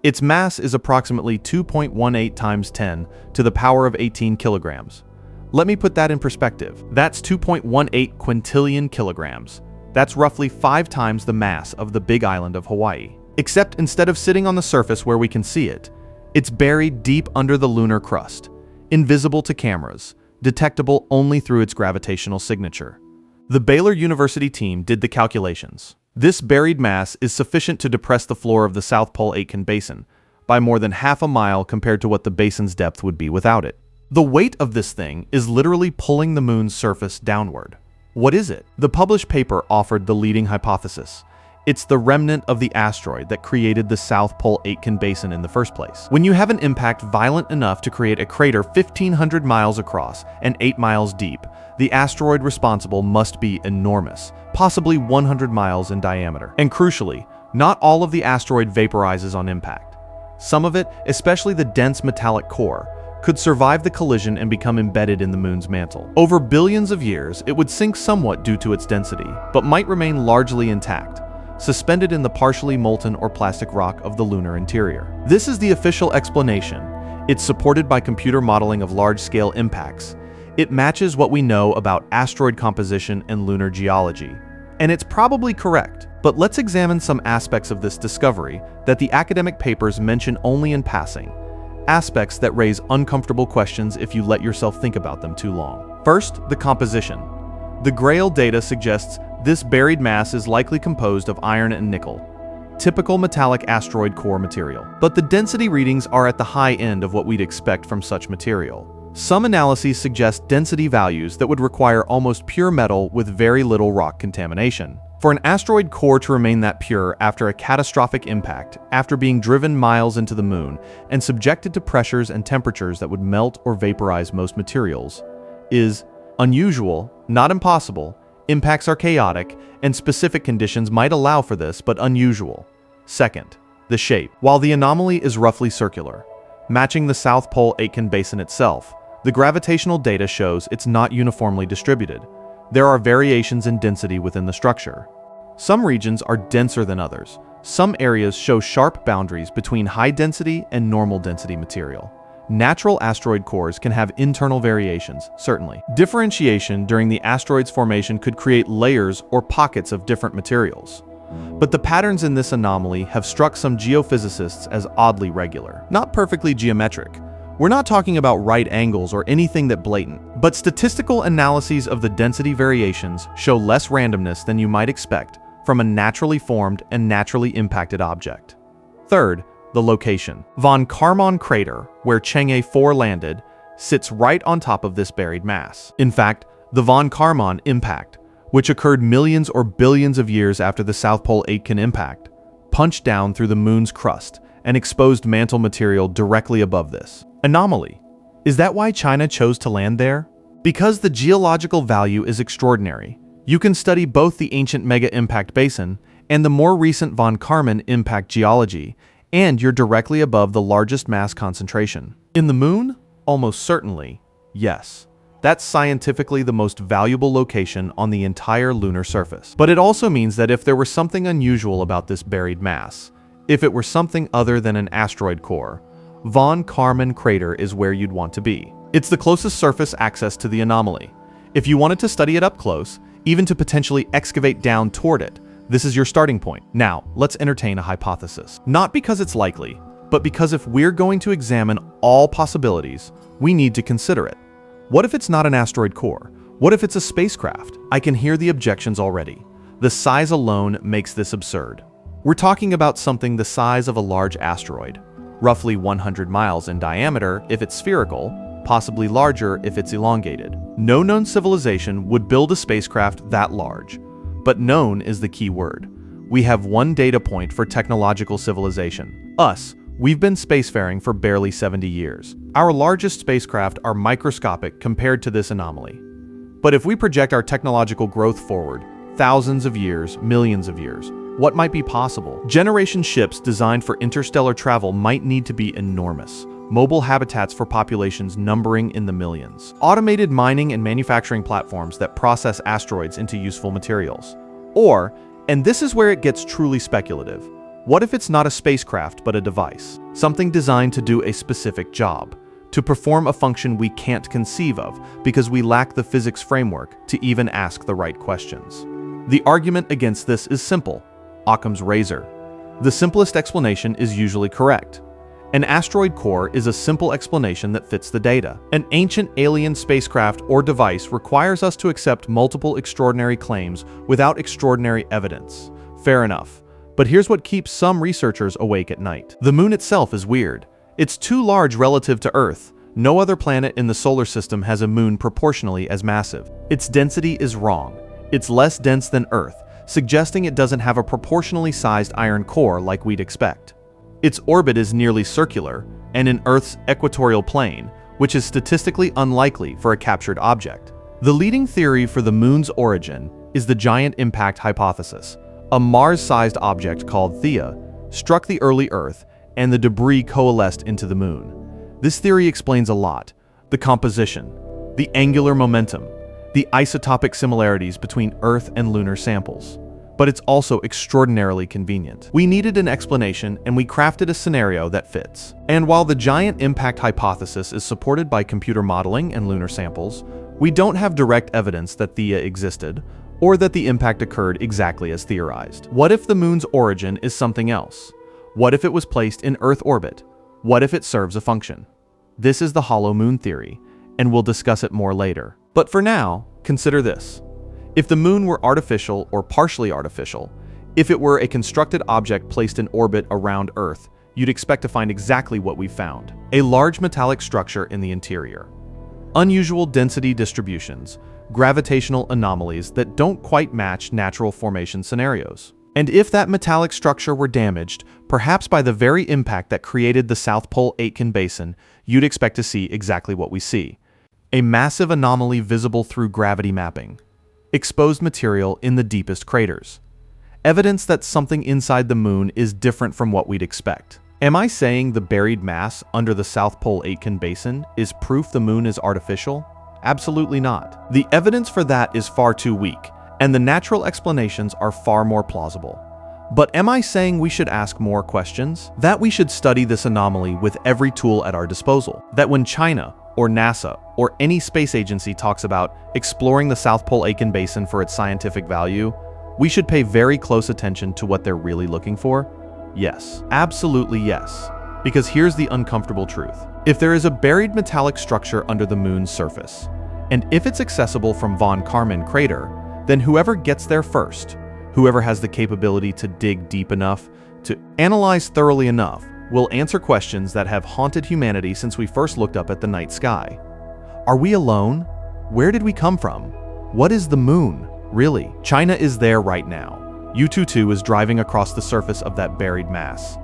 Its mass is approximately 2.18 times 10 to the power of 18 kilograms. Let me put that in perspective. That's 2.18 quintillion kilograms. That's roughly 5 times the mass of the big island of Hawaii. Except instead of sitting on the surface where we can see it, it's buried deep under the lunar crust, invisible to cameras, detectable only through its gravitational signature. The Baylor University team did the calculations. This buried mass is sufficient to depress the floor of the South Pole-Aitken basin by more than half a mile compared to what the basin's depth would be without it. The weight of this thing is literally pulling the moon's surface downward. What is it? The published paper offered the leading hypothesis. It's the remnant of the asteroid that created the South Pole-Aitken basin in the first place. When you have an impact violent enough to create a crater 1,500 miles across and 8 miles deep, the asteroid responsible must be enormous, possibly 100 miles in diameter. And crucially, not all of the asteroid vaporizes on impact. Some of it, especially the dense metallic core, could survive the collision and become embedded in the moon's mantle. Over billions of years, it would sink somewhat due to its density, but might remain largely intact, suspended in the partially molten or plastic rock of the lunar interior. This is the official explanation. It's supported by computer modeling of large-scale impacts. It matches what we know about asteroid composition and lunar geology. And it's probably correct, but let's examine some aspects of this discovery that the academic papers mention only in passing. Aspects that raise uncomfortable questions if you let yourself think about them too long. First, the composition. The GRAIL data suggests this buried mass is likely composed of iron and nickel, typical metallic asteroid core material. But the density readings are at the high end of what we'd expect from such material. Some analyses suggest density values that would require almost pure metal with very little rock contamination. For an asteroid core to remain that pure after a catastrophic impact, after being driven miles into the moon and subjected to pressures and temperatures that would melt or vaporize most materials, is unusual, not impossible. Impacts are chaotic, and specific conditions might allow for this, but unusual. Second, the shape. While the anomaly is roughly circular, matching the South Pole-Aitken basin itself, the gravitational data shows it's not uniformly distributed. There are variations in density within the structure. Some regions are denser than others. Some areas show sharp boundaries between high-density and normal-density material. Natural asteroid cores can have internal variations, certainly. Differentiation during the asteroid's formation could create layers or pockets of different materials. But the patterns in this anomaly have struck some geophysicists as oddly regular, not perfectly geometric. We're not talking about right angles or anything that blatant, but statistical analyses of the density variations show less randomness than you might expect from a naturally formed and naturally impacted object. Third, the location. Von Karman crater, where Chang'e 4 landed, sits right on top of this buried mass. In fact, the Von Karman impact, which occurred millions or billions of years after the South Pole-Aitken impact, punched down through the moon's crust and exposed mantle material directly above this. Anomaly. Is that why China chose to land there? Because the geological value is extraordinary. You can study both the ancient mega-impact basin and the more recent Von Karman impact geology, And you're directly above the largest mass concentration. In the moon? Almost certainly, yes. That's scientifically the most valuable location on the entire lunar surface. But it also means that if there were something unusual about this buried mass, if it were something other than an asteroid core, von Karman crater is where you'd want to be. It's the closest surface access to the anomaly. If you wanted to study it up close, even to potentially excavate down toward it, this is your starting point. Now, let's entertain a hypothesis. Not because it's likely, but because if we're going to examine all possibilities, we need to consider it. What if it's not an asteroid core? What if it's a spacecraft? I can hear the objections already. The size alone makes this absurd. We're talking about something the size of a large asteroid, roughly 100 miles in diameter if it's spherical, possibly larger if it's elongated. No known civilization would build a spacecraft that large. But known is the key word. We have one data point for technological civilization. Us. We've been spacefaring for barely 70 years. Our largest spacecraft are microscopic compared to this anomaly. But if we project our technological growth forward, thousands of years, millions of years, what might be possible? Generation ships designed for interstellar travel might need to be enormous. Mobile habitats for populations numbering in the millions. Automated mining and manufacturing platforms that process asteroids into useful materials. Or, and this is where it gets truly speculative, what if it's not a spacecraft but a device? Something designed to do a specific job, to perform a function we can't conceive of because we lack the physics framework to even ask the right questions. The argument against this is simple: Occam's razor. The simplest explanation is usually correct. An asteroid core is a simple explanation that fits the data. An ancient alien spacecraft or device requires us to accept multiple extraordinary claims without extraordinary evidence. Fair enough. But here's what keeps some researchers awake at night. The moon itself is weird. It's too large relative to Earth. No other planet in the solar system has a moon proportionally as massive. Its density is wrong. It's less dense than Earth, suggesting it doesn't have a proportionally sized iron core like we'd expect. Its orbit is nearly circular and in Earth's equatorial plane, which is statistically unlikely for a captured object. The leading theory for the moon's origin is the giant impact hypothesis. A Mars-sized object called Theia struck the early Earth, and the debris coalesced into the moon. This theory explains a lot: the composition, the angular momentum, the isotopic similarities between Earth and lunar samples. But it's also extraordinarily convenient. We needed an explanation, and we crafted a scenario that fits. And while the giant impact hypothesis is supported by computer modeling and lunar samples, we don't have direct evidence that Theia existed, or that the impact occurred exactly as theorized. What if the moon's origin is something else? What if it was placed in Earth orbit? What if it serves a function? This is the hollow moon theory, and we'll discuss it more later. But for now, consider this. If the moon were artificial or partially artificial, if it were a constructed object placed in orbit around Earth, you'd expect to find exactly what we found: a large metallic structure in the interior. Unusual density distributions, gravitational anomalies that don't quite match natural formation scenarios. And if that metallic structure were damaged, perhaps by the very impact that created the South Pole-Aitken basin, you'd expect to see exactly what we see: a massive anomaly visible through gravity mapping, exposed material in the deepest craters, evidence that something inside the moon is different from what we'd expect. Am I saying the buried mass under the South Pole-Aitken basin is proof the moon is artificial? Absolutely not. The evidence for that is far too weak, and the natural explanations are far more plausible. But am I saying we should ask more questions? That we should study this anomaly with every tool at our disposal? That when China, or NASA, or any space agency talks about exploring the South Pole-Aitken basin for its scientific value, we should pay very close attention to what they're really looking for? Yes. Absolutely yes. Because here's the uncomfortable truth. If there is a buried metallic structure under the moon's surface, and if it's accessible from von Karman crater, then whoever gets there first, whoever has the capability to dig deep enough, to analyze thoroughly enough, will answer questions that have haunted humanity since we first looked up at the night sky. Are we alone? Where did we come from? What is the moon, really? China is there right now. U-22 is driving across the surface of that buried mass.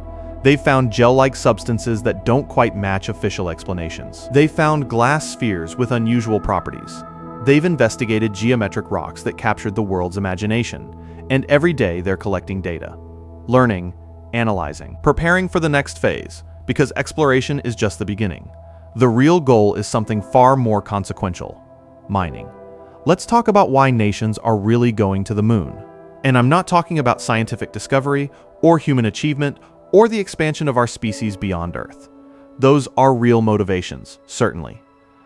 They've found gel-like substances that don't quite match official explanations. They found glass spheres with unusual properties. They've investigated geometric rocks that captured the world's imagination. And every day they're collecting data, learning, analyzing, preparing for the next phase, because exploration is just the beginning. The real goal is something far more consequential: mining. Let's talk about why nations are really going to the moon. And I'm not talking about scientific discovery or human achievement or the expansion of our species beyond Earth. Those are real motivations, certainly.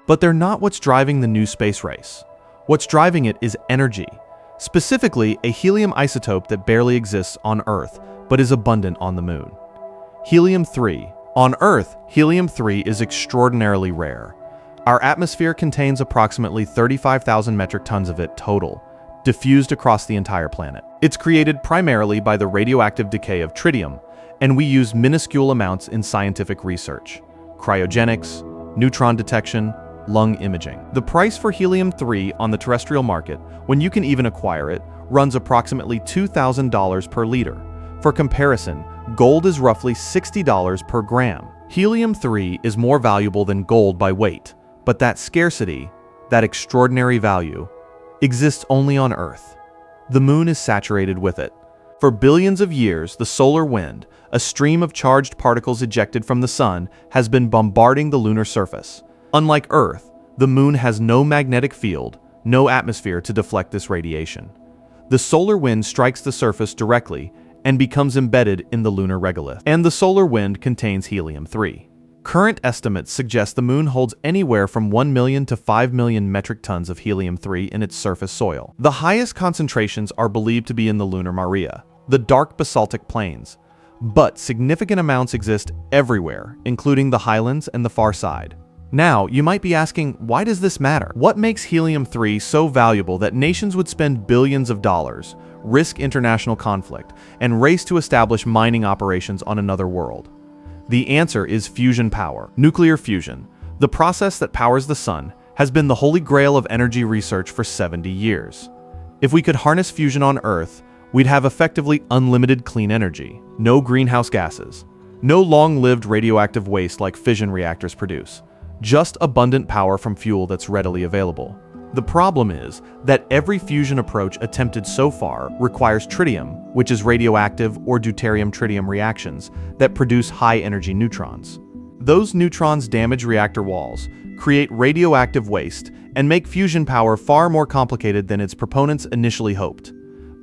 But they're not what's driving the new space race. What's driving it is energy, specifically a helium isotope that barely exists on Earth but is abundant on the moon. Helium-3. On Earth, helium-3 is extraordinarily rare. Our atmosphere contains approximately 35,000 metric tons of it total, diffused across the entire planet. It's created primarily by the radioactive decay of tritium, and we use minuscule amounts in scientific research, cryogenics, neutron detection, lung imaging. The price for helium-3 on the terrestrial market, when you can even acquire it, runs approximately $2,000 per liter. For comparison, gold is roughly $60 per gram. Helium-3 is more valuable than gold by weight, but that scarcity, that extraordinary value, exists only on Earth. The moon is saturated with it. For billions of years, the solar wind, a stream of charged particles ejected from the sun, has been bombarding the lunar surface. Unlike Earth, the moon has no magnetic field, no atmosphere to deflect this radiation. The solar wind strikes the surface directly and becomes embedded in the lunar regolith, and the solar wind contains helium-3. Current estimates suggest the moon holds anywhere from 1 million to 5 million metric tons of helium-3 in its surface soil. The highest concentrations are believed to be in the lunar maria, the dark basaltic plains, but significant amounts exist everywhere, including the highlands and the far side. Now, you might be asking, why does this matter? What makes helium-3 so valuable that nations would spend billions of dollars, risk international conflict, and race to establish mining operations on another world? The answer is fusion power. Nuclear fusion, the process that powers the sun, has been the holy grail of energy research for 70 years. If we could harness fusion on Earth, we'd have effectively unlimited clean energy, no greenhouse gases, no long-lived radioactive waste like fission reactors produce, just abundant power from fuel that's readily available. The problem is that every fusion approach attempted so far requires tritium, which is radioactive, or deuterium-tritium reactions that produce high-energy neutrons. Those neutrons damage reactor walls, create radioactive waste, and make fusion power far more complicated than its proponents initially hoped.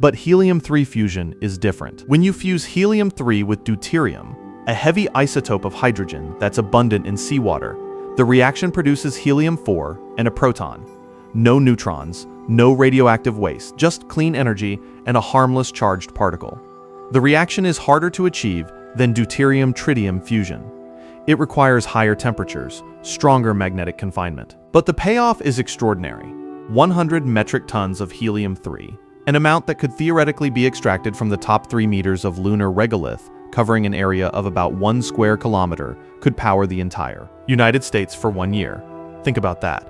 But helium-3 fusion is different. When you fuse helium-3 with deuterium, a heavy isotope of hydrogen that's abundant in seawater, the reaction produces helium-4 and a proton. No neutrons, no radioactive waste, just clean energy and a harmless charged particle. The reaction is harder to achieve than deuterium-tritium fusion. It requires higher temperatures, stronger magnetic confinement. But the payoff is extraordinary. 100 metric tons of helium-3, an amount that could theoretically be extracted from the top 3 meters of lunar regolith, covering an area of about 1 square kilometer, could power the entire United States for 1 year. Think about that.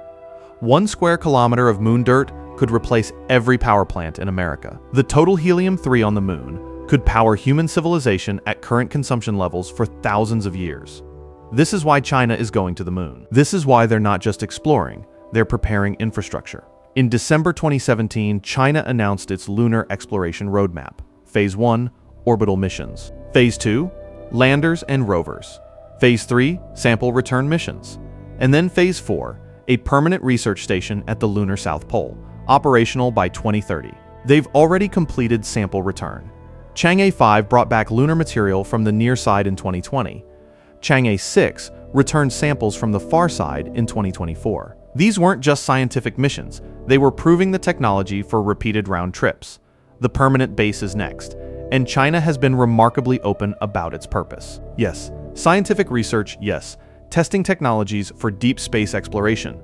1 square kilometer of moon dirt could replace every power plant in America. The total helium-3 on the moon could power human civilization at current consumption levels for thousands of years. This is why China is going to the moon. This is why they're not just exploring, they're preparing infrastructure. In December 2017, China announced its Lunar Exploration Roadmap. Phase 1, orbital missions. Phase 2, landers and rovers. Phase 3, sample return missions. And then Phase 4, a permanent research station at the lunar South Pole, operational by 2030. They've already completed sample return. Chang'e 5 brought back lunar material from the near side in 2020. Chang'e 6 returned samples from the far side in 2024. These weren't just scientific missions, they were proving the technology for repeated round trips. The permanent base is next, and China has been remarkably open about its purpose. Yes, scientific research, yes, testing technologies for deep space exploration,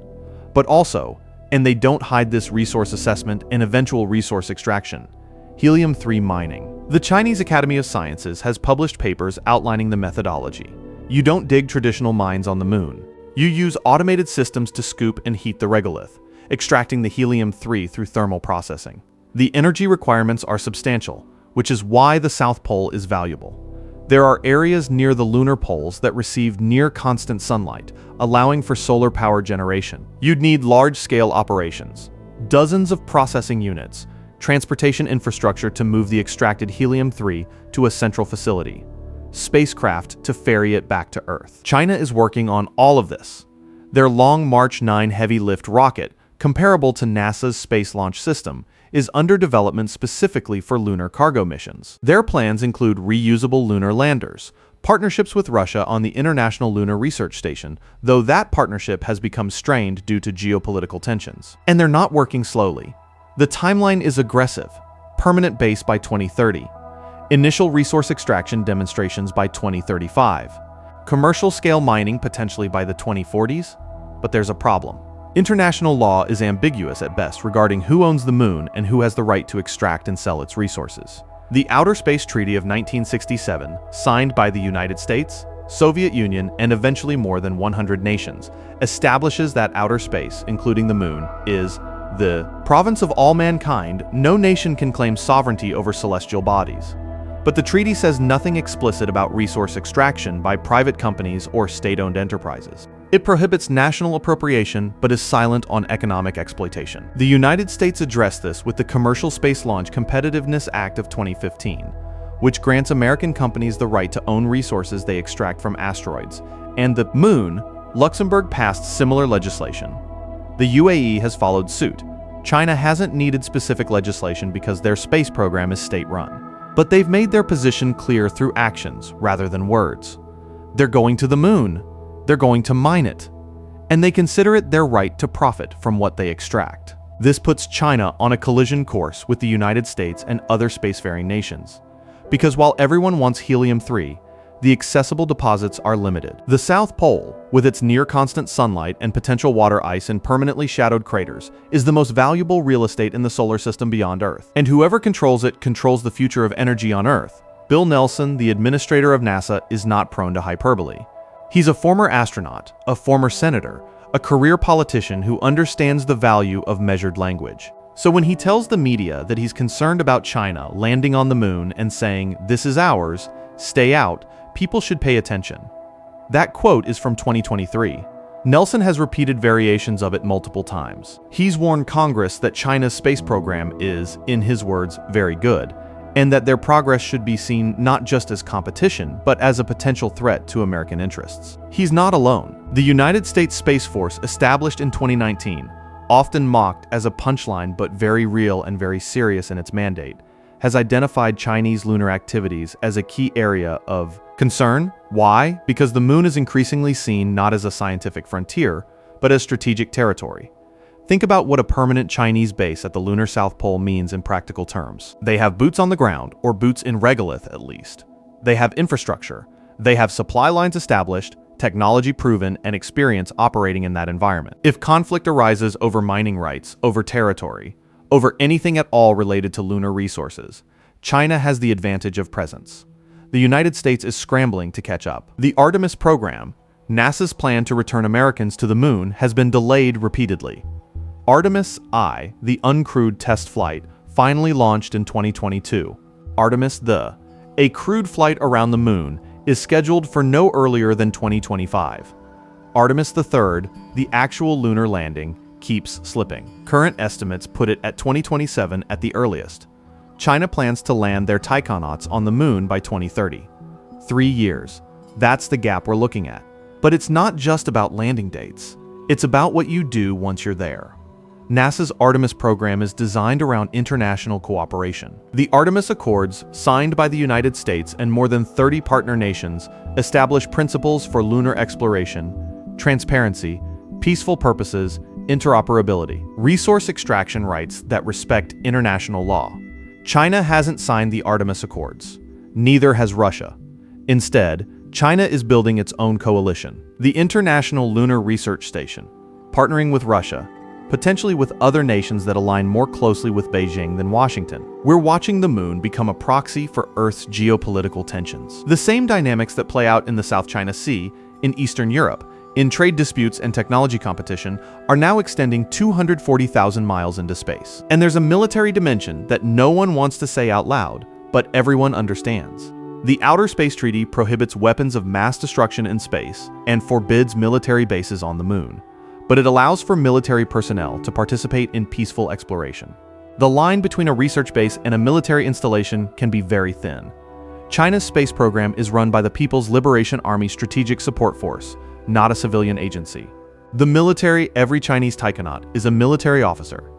but also, and they don't hide this, resource assessment and eventual resource extraction, helium-3 mining. The Chinese Academy of Sciences has published papers outlining the methodology. You don't dig traditional mines on the moon. You use automated systems to scoop and heat the regolith, extracting the helium-3 through thermal processing. The energy requirements are substantial, which is why the South Pole is valuable. There are areas near the lunar poles that receive near-constant sunlight, allowing for solar power generation. You'd need large-scale operations, dozens of processing units, transportation infrastructure to move the extracted helium-3 to a central facility. spacecraft to ferry it back to Earth. China is working on all of this. Their Long March 9 heavy-lift rocket, comparable to NASA's Space Launch System, is under development specifically for lunar cargo missions. Their plans include reusable lunar landers, partnerships with Russia on the International Lunar Research Station, though that partnership has become strained due to geopolitical tensions. And they're not working slowly. The timeline is aggressive. Permanent base by 2030. Initial resource extraction demonstrations by 2035. Commercial-scale mining potentially by the 2040s? But there's a problem. International law is ambiguous at best regarding who owns the moon and who has the right to extract and sell its resources. The Outer Space Treaty of 1967, signed by the United States, Soviet Union, and eventually more than 100 nations, establishes that outer space, including the moon, is the province of all mankind. No nation can claim sovereignty over celestial bodies. But the treaty says nothing explicit about resource extraction by private companies or state-owned enterprises. It prohibits national appropriation but is silent on economic exploitation. The United States addressed this with the Commercial Space Launch Competitiveness Act of 2015, which grants American companies the right to own resources they extract from asteroids. And the moon, Luxembourg passed similar legislation. The UAE has followed suit. China hasn't needed specific legislation because their space program is state-run. But they've made their position clear through actions rather than words. They're going to the moon. They're going to mine it. And they consider it their right to profit from what they extract. This puts China on a collision course with the United States and other spacefaring nations. Because while everyone wants helium-3, the accessible deposits are limited. The South Pole, with its near-constant sunlight and potential water ice in permanently shadowed craters, is the most valuable real estate in the solar system beyond Earth. And whoever controls it controls the future of energy on Earth. Bill Nelson, the administrator of NASA, is not prone to hyperbole. He's a former astronaut, a former senator, a career politician who understands the value of measured language. So when he tells the media that he's concerned about China landing on the moon and saying, "This is ours, stay out," people should pay attention. That quote is from 2023. Nelson has repeated variations of it multiple times. He's warned Congress that China's space program is, in his words, very good, and that their progress should be seen not just as competition, but as a potential threat to American interests. He's not alone. The United States Space Force, established in 2019, often mocked as a punchline but very real and very serious in its mandate, has identified Chinese lunar activities as a key area of concern. Why? Because the moon is increasingly seen not as a scientific frontier, but as strategic territory. Think about what a permanent Chinese base at the lunar South Pole means in practical terms. They have boots on the ground, or boots in regolith at least. They have infrastructure. They have supply lines established, technology proven, and experience operating in that environment. If conflict arises over mining rights, over territory, over anything at all related to lunar resources, China has the advantage of presence. The United States is scrambling to catch up. The Artemis program, NASA's plan to return Americans to the moon, has been delayed repeatedly. Artemis I, the uncrewed test flight, finally launched in 2022. Artemis II, a crewed flight around the moon, is scheduled for no earlier than 2025. Artemis III, the actual lunar landing, keeps slipping. Current estimates put it at 2027 at the earliest. China plans to land their taikonauts on the moon by 2030. 3 years. That's the gap we're looking at. But it's not just about landing dates. It's about what you do once you're there. NASA's Artemis program is designed around international cooperation. The Artemis Accords, signed by the United States and more than 30 partner nations, establish principles for lunar exploration, transparency, peaceful purposes, interoperability, resource extraction rights that respect international law. China hasn't signed the Artemis Accords. Neither has Russia. Instead, China is building its own coalition, the International Lunar Research Station, partnering with Russia, potentially with other nations that align more closely with Beijing than Washington. We're watching the moon become a proxy for Earth's geopolitical tensions. The same dynamics that play out in the South China Sea, in Eastern Europe, in trade disputes and technology competition, are now extending 240,000 miles into space. And there's a military dimension that no one wants to say out loud, but everyone understands. The Outer Space Treaty prohibits weapons of mass destruction in space and forbids military bases on the moon, but it allows for military personnel to participate in peaceful exploration. The line between a research base and a military installation can be very thin. China's space program is run by the People's Liberation Army Strategic Support Force, not a civilian agency. The military, every Chinese taikonaut, is a military officer.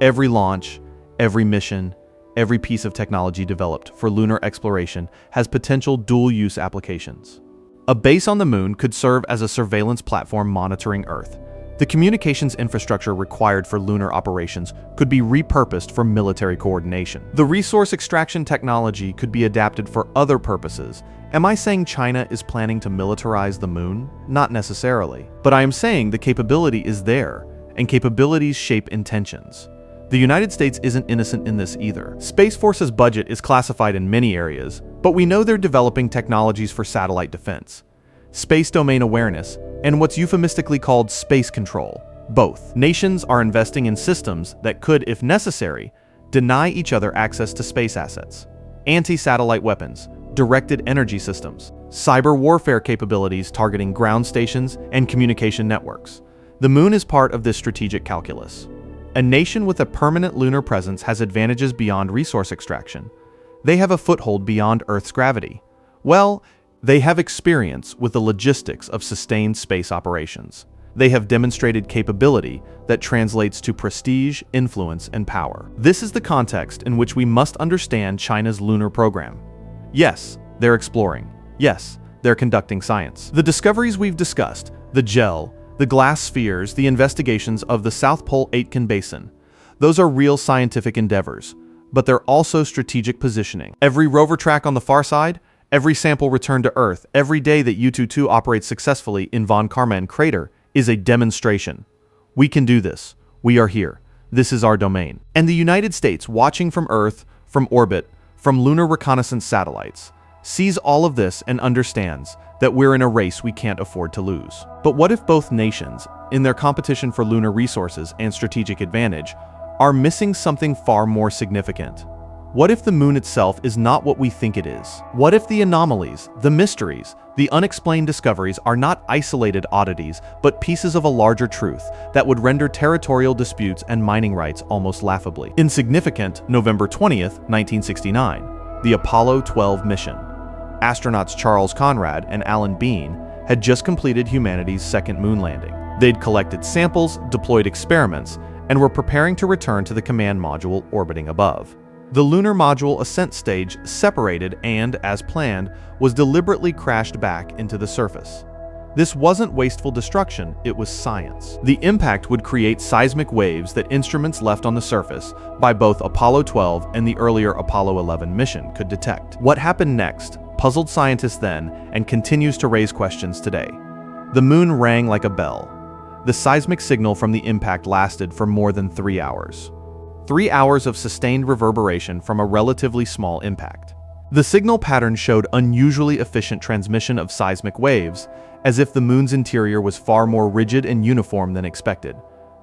Every launch, every mission, every piece of technology developed for lunar exploration has potential dual-use applications. A base on the moon could serve as a surveillance platform monitoring Earth. The communications infrastructure required for lunar operations could be repurposed for military coordination. The resource extraction technology could be adapted for other purposes. Am I saying China is planning to militarize the moon? Not necessarily. But I am saying the capability is there, and capabilities shape intentions. The United States isn't innocent in this either. Space Force's budget is classified in many areas, but we know they're developing technologies for satellite defense, space domain awareness, and what's euphemistically called space control. Both. Nations are investing in systems that could, if necessary, deny each other access to space assets. Anti-satellite weapons, directed energy systems, cyber warfare capabilities targeting ground stations and communication networks. The moon is part of this strategic calculus. A nation with a permanent lunar presence has advantages beyond resource extraction. They have a foothold beyond Earth's gravity. Well, they have experience with the logistics of sustained space operations. They have demonstrated capability that translates to prestige, influence, and power. This is the context in which we must understand China's lunar program. Yes, they're exploring. Yes, they're conducting science. The discoveries we've discussed, the gel, the glass spheres, the investigations of the South Pole-Aitken basin, those are real scientific endeavors, but they're also strategic positioning. Every rover track on the far side, every sample returned to Earth, every day that U-22 operates successfully in Von Karman crater is a demonstration. We can do this. We are here. This is our domain. And the United States, watching from Earth, from orbit, from lunar reconnaissance satellites, sees all of this and understands that we're in a race we can't afford to lose. But what if both nations, in their competition for lunar resources and strategic advantage, are missing something far more significant? What if the moon itself is not what we think it is? What if the anomalies, the mysteries, the unexplained discoveries are not isolated oddities, but pieces of a larger truth that would render territorial disputes and mining rights almost laughably insignificant? November 20th, 1969, the Apollo 12 mission. Astronauts Charles Conrad and Alan Bean had just completed humanity's second moon landing. They'd collected samples, deployed experiments, and were preparing to return to the command module orbiting above. The lunar module ascent stage separated and, as planned, was deliberately crashed back into the surface. This wasn't wasteful destruction, it was science. The impact would create seismic waves that instruments left on the surface by both Apollo 12 and the earlier Apollo 11 mission could detect. What happened next puzzled scientists then and continues to raise questions today. The moon rang like a bell. The seismic signal from the impact lasted for more than 3 hours. 3 hours of sustained reverberation from a relatively small impact. The signal pattern showed unusually efficient transmission of seismic waves, as if the moon's interior was far more rigid and uniform than expected.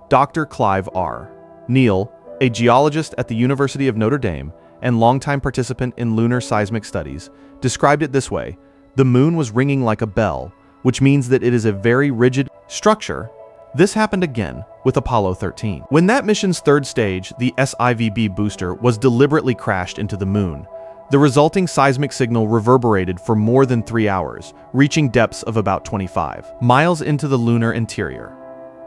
Dr. Clive R. Neal, a geologist at the University of Notre Dame and longtime participant in lunar seismic studies, described it this way: the moon was ringing like a bell, which means that it is a very rigid structure. This happened again with Apollo 13. When that mission's third stage, the SIVB booster, was deliberately crashed into the moon, the resulting seismic signal reverberated for more than 3 hours, reaching depths of about 25 miles into the lunar interior.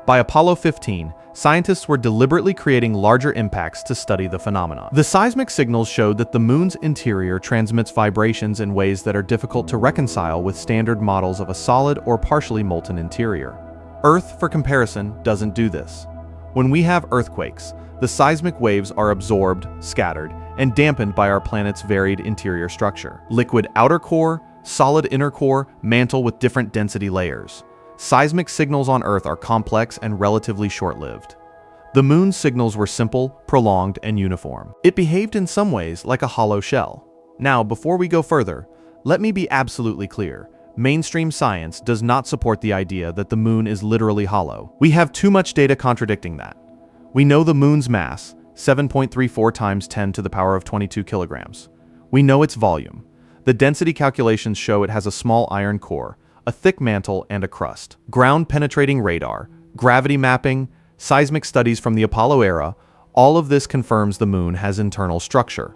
By Apollo 15, scientists were deliberately creating larger impacts to study the phenomena. The seismic signals showed that the moon's interior transmits vibrations in ways that are difficult to reconcile with standard models of a solid or partially molten interior. Earth, for comparison, doesn't do this. When we have earthquakes, the seismic waves are absorbed, scattered, and dampened by our planet's varied interior structure. Liquid outer core, solid inner core, mantle with different density layers. Seismic signals on Earth are complex and relatively short-lived. The moon's signals were simple, prolonged, and uniform. It behaved in some ways like a hollow shell. Now, before we go further, let me be absolutely clear. Mainstream science does not support the idea that the moon is literally hollow. We have too much data contradicting that. We know the moon's mass, 7.34 times 10 to the power of 22 kilograms. We know its volume. The density calculations show it has a small iron core, a thick mantle, and a crust. Ground-penetrating radar, gravity mapping, seismic studies from the Apollo era, all of this confirms the moon has internal structure.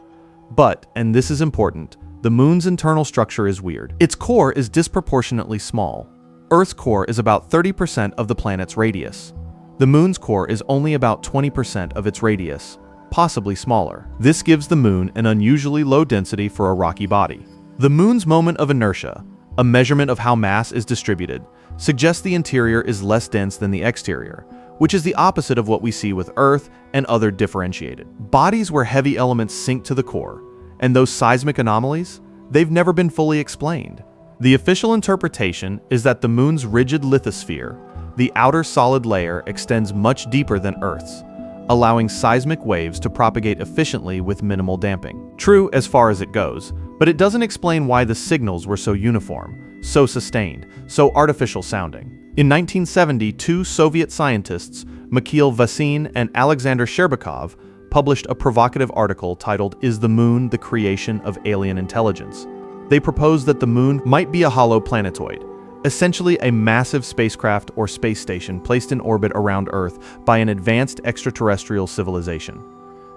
But, and this is important, The moon's internal structure is weird. Its core is disproportionately small. Earth's core is about 30% of the planet's radius. The moon's core is only about 20% of its radius, possibly smaller. This gives the moon an unusually low density for a rocky body. The moon's moment of inertia, a measurement of how mass is distributed, suggests the interior is less dense than the exterior, which is the opposite of what we see with Earth and other differentiated bodies where heavy elements sink to the core. And those seismic anomalies, they've never been fully explained. The official interpretation is that the moon's rigid lithosphere, the outer solid layer, extends much deeper than Earth's, allowing seismic waves to propagate efficiently with minimal damping. True as far as it goes, but it doesn't explain why the signals were so uniform, so sustained, so artificial sounding. In 1970, two Soviet scientists, Mikhail Vasin and Alexander Sherbakov, published a provocative article titled "Is the Moon the Creation of Alien Intelligence?" They proposed that the moon might be a hollow planetoid, essentially a massive spacecraft or space station placed in orbit around Earth by an advanced extraterrestrial civilization.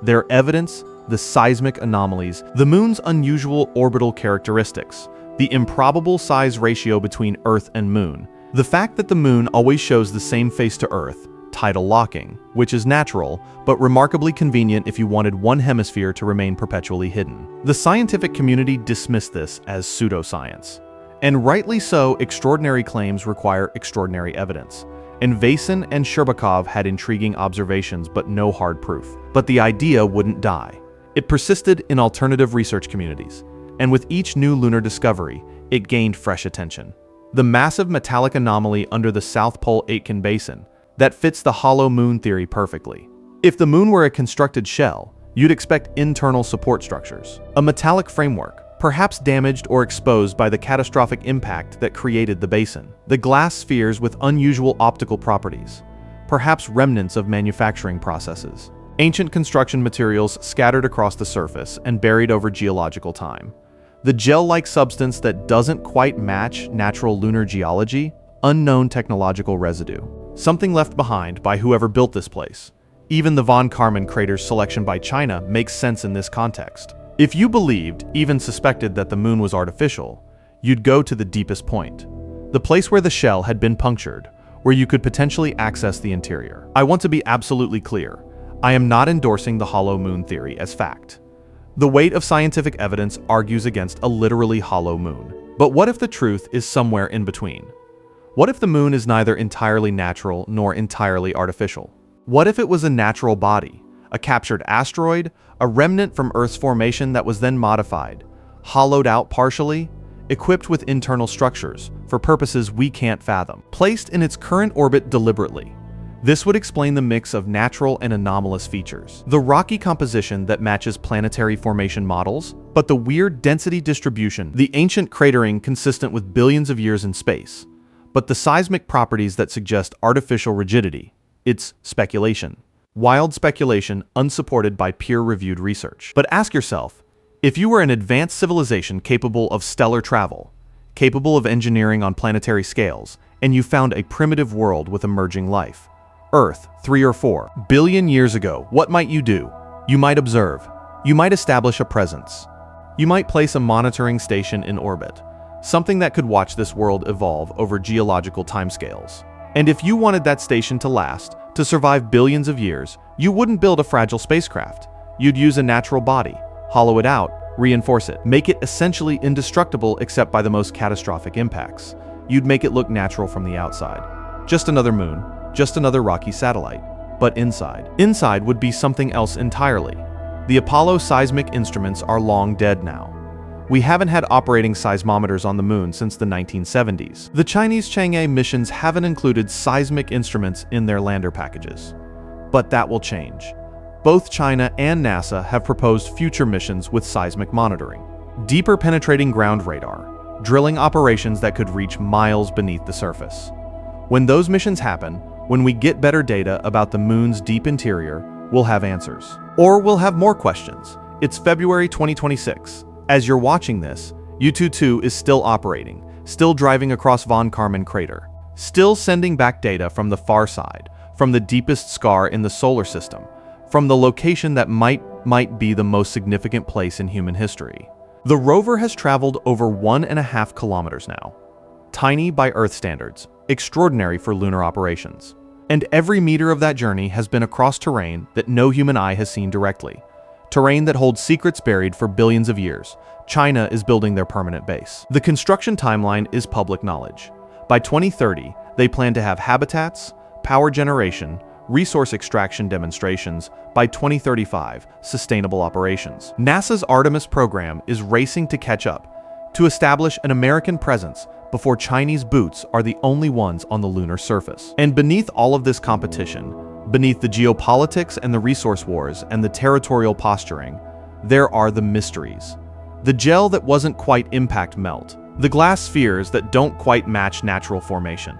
Their evidence, the seismic anomalies, the moon's unusual orbital characteristics, the improbable size ratio between Earth and moon, the fact that the moon always shows the same face to Earth, tidal locking, which is natural, but remarkably convenient if you wanted one hemisphere to remain perpetually hidden. The scientific community dismissed this as pseudoscience. And rightly so. Extraordinary claims require extraordinary evidence. And Vasin and Sherbakov had intriguing observations but no hard proof. But the idea wouldn't die. It persisted in alternative research communities, and with each new lunar discovery, it gained fresh attention. The massive metallic anomaly under the South Pole-Aitken basin, that fits the hollow moon theory perfectly. If the moon were a constructed shell, you'd expect internal support structures. A metallic framework, perhaps damaged or exposed by the catastrophic impact that created the basin. The glass spheres with unusual optical properties, perhaps remnants of manufacturing processes. Ancient construction materials scattered across the surface and buried over geological time. The gel-like substance that doesn't quite match natural lunar geology, unknown technological residue. Something left behind by whoever built this place. Even the von Karman crater's selection by China makes sense in this context. If you believed, even suspected that the moon was artificial, you'd go to the deepest point. The place where the shell had been punctured, where you could potentially access the interior. I want to be absolutely clear. I am not endorsing the hollow moon theory as fact. The weight of scientific evidence argues against a literally hollow moon. But what if the truth is somewhere in between? What if the moon is neither entirely natural nor entirely artificial? What if it was a natural body, a captured asteroid, a remnant from Earth's formation that was then modified, hollowed out partially, equipped with internal structures for purposes we can't fathom, placed in its current orbit deliberately? This would explain the mix of natural and anomalous features. The rocky composition that matches planetary formation models, but the weird density distribution, the ancient cratering consistent with billions of years in space, but the seismic properties that suggest artificial rigidity. It's speculation. Wild speculation unsupported by peer-reviewed research. But ask yourself, if you were an advanced civilization capable of stellar travel, capable of engineering on planetary scales, and you found a primitive world with emerging life, Earth 3 or 4 billion years ago, what might you do? You might observe. You might establish a presence. You might place a monitoring station in orbit, something that could watch this world evolve over geological timescales. And if you wanted that station to last, to survive billions of years, you wouldn't build a fragile spacecraft. You'd use a natural body, hollow it out, reinforce it, make it essentially indestructible except by the most catastrophic impacts. You'd make it look natural from the outside. Just another moon, just another rocky satellite. But inside would be something else entirely. The Apollo seismic instruments are long dead now. We haven't had operating seismometers on the moon since the 1970s. The Chinese Chang'e missions haven't included seismic instruments in their lander packages. But that will change. Both China and NASA have proposed future missions with seismic monitoring, deeper penetrating ground radar, drilling operations that could reach miles beneath the surface. When those missions happen, when we get better data about the moon's deep interior, we'll have answers. Or we'll have more questions. It's February 2026. As you're watching this, U-22 is still operating, still driving across von Karman crater, still sending back data from the far side, from the deepest scar in the solar system, from the location that might be the most significant place in human history. The rover has traveled over 1.5 kilometers now. Tiny by Earth standards, extraordinary for lunar operations. And every meter of that journey has been across terrain that no human eye has seen directly. Terrain that holds secrets buried for billions of years. China is building their permanent base. The construction timeline is public knowledge. By 2030, they plan to have habitats, power generation, resource extraction demonstrations. By 2035, sustainable operations. NASA's Artemis program is racing to catch up, to establish an American presence before Chinese boots are the only ones on the lunar surface. And beneath all of this competition, beneath the geopolitics and the resource wars and the territorial posturing, there are the mysteries. The gel that wasn't quite impact melt, the glass spheres that don't quite match natural formation,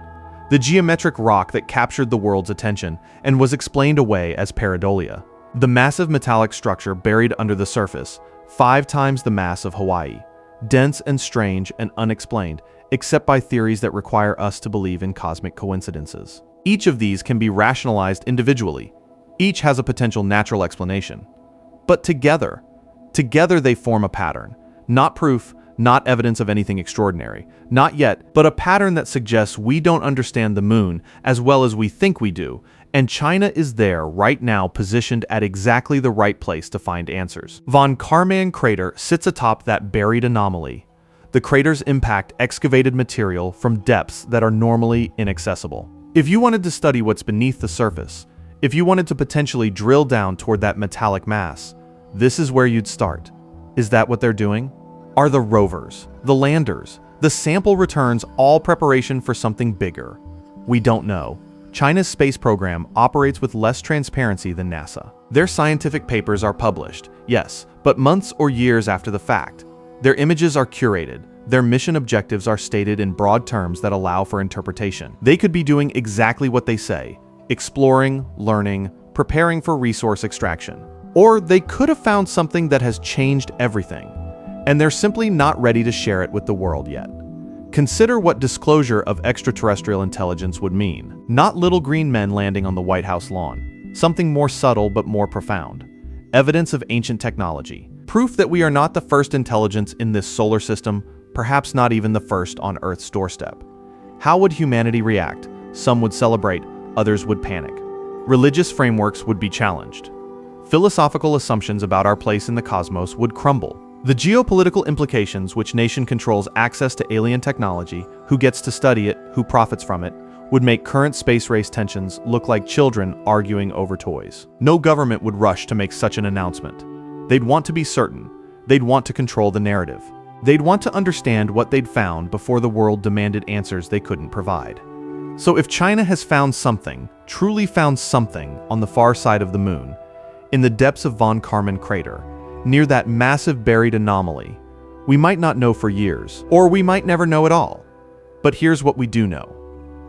the geometric rock that captured the world's attention and was explained away as pareidolia, the massive metallic structure buried under the surface, 5 times the mass of Hawaii, dense and strange and unexplained, except by theories that require us to believe in cosmic coincidences. Each of these can be rationalized individually. Each has a potential natural explanation. But together they form a pattern. Not proof, not evidence of anything extraordinary. Not yet, but a pattern that suggests we don't understand the moon as well as we think we do, and China is there right now, positioned at exactly the right place to find answers. Von Karman crater sits atop that buried anomaly. The crater's impact excavated material from depths that are normally inaccessible. If you wanted to study what's beneath the surface, if you wanted to potentially drill down toward that metallic mass, this is where you'd start. Is that what they're doing? Are the rovers, the landers, the sample returns all preparation for something bigger? We don't know. China's space program operates with less transparency than NASA. Their scientific papers are published, yes, but months or years after the fact. Their images are curated. Their mission objectives are stated in broad terms that allow for interpretation. They could be doing exactly what they say, exploring, learning, preparing for resource extraction. Or they could have found something that has changed everything, and they're simply not ready to share it with the world yet. Consider what disclosure of extraterrestrial intelligence would mean. Not little green men landing on the White House lawn. Something more subtle but more profound. Evidence of ancient technology. Proof that we are not the first intelligence in this solar system, perhaps not even the first on Earth's doorstep. How would humanity react? Some would celebrate, others would panic. Religious frameworks would be challenged. Philosophical assumptions about our place in the cosmos would crumble. The geopolitical implications, which nation controls access to alien technology, who gets to study it, who profits from it, would make current space race tensions look like children arguing over toys. No government would rush to make such an announcement. They'd want to be certain. They'd want to control the narrative. They'd want to understand what they'd found before the world demanded answers they couldn't provide. So if China has found something, truly found something, on the far side of the moon, in the depths of Von Karman crater, near that massive buried anomaly, we might not know for years, or we might never know at all. But here's what we do know.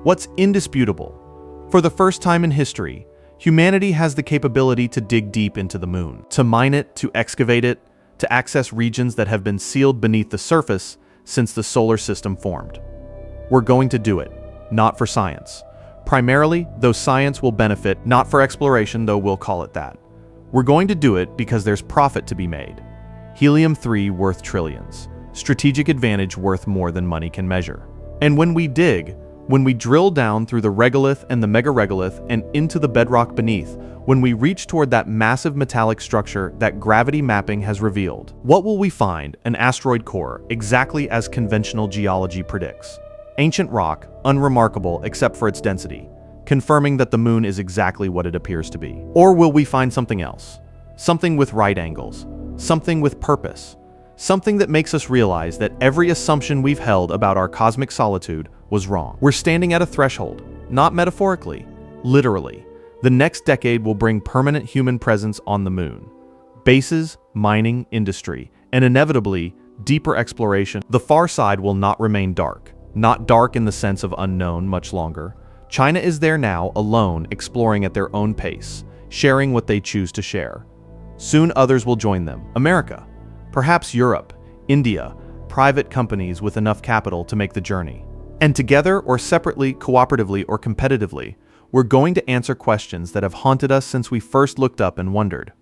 What's indisputable? For the first time in history, humanity has the capability to dig deep into the moon, to mine it, to excavate it, to access regions that have been sealed beneath the surface since the solar system formed. We're going to do it, not for science. Primarily, though science will benefit, not for exploration, though we'll call it that. We're going to do it because there's profit to be made. Helium-3 worth trillions. Strategic advantage worth more than money can measure. And when we dig, when we drill down through the regolith and the megaregolith and into the bedrock beneath, when we reach toward that massive metallic structure that gravity mapping has revealed, what will we find? An asteroid core, exactly as conventional geology predicts. Ancient rock, unremarkable except for its density, confirming that the moon is exactly what it appears to be. Or will we find something else? Something with right angles, something with purpose, something that makes us realize that every assumption we've held about our cosmic solitude was wrong. We're standing at a threshold, not metaphorically, literally. The next decade will bring permanent human presence on the moon. Bases, mining, industry, and inevitably, deeper exploration. The far side will not remain dark. Not dark in the sense of unknown much longer. China is there now, alone, exploring at their own pace, sharing what they choose to share. Soon others will join them. America, perhaps Europe, India, private companies with enough capital to make the journey. And together, or separately, cooperatively, or competitively, we're going to answer questions that have haunted us since we first looked up and wondered.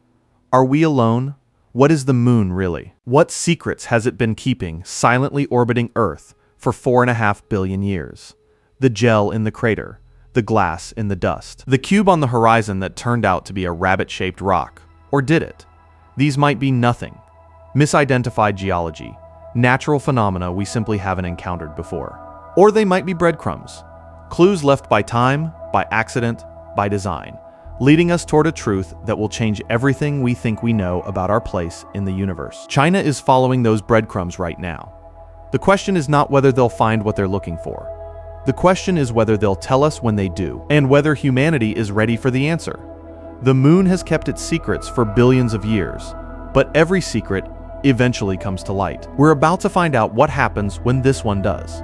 Are we alone? What is the moon really? What secrets has it been keeping, silently orbiting Earth for 4.5 billion years? The gel in the crater, the glass in the dust, the cube on the horizon that turned out to be a rabbit-shaped rock. Or did it? These might be nothing. Misidentified geology, natural phenomena we simply haven't encountered before. Or they might be breadcrumbs, clues left by time, by accident, by design, leading us toward a truth that will change everything we think we know about our place in the universe. China is following those breadcrumbs right now. The question is not whether they'll find what they're looking for. The question is whether they'll tell us when they do, and whether humanity is ready for the answer. The moon has kept its secrets for billions of years, but every secret eventually comes to light. We're about to find out what happens when this one does.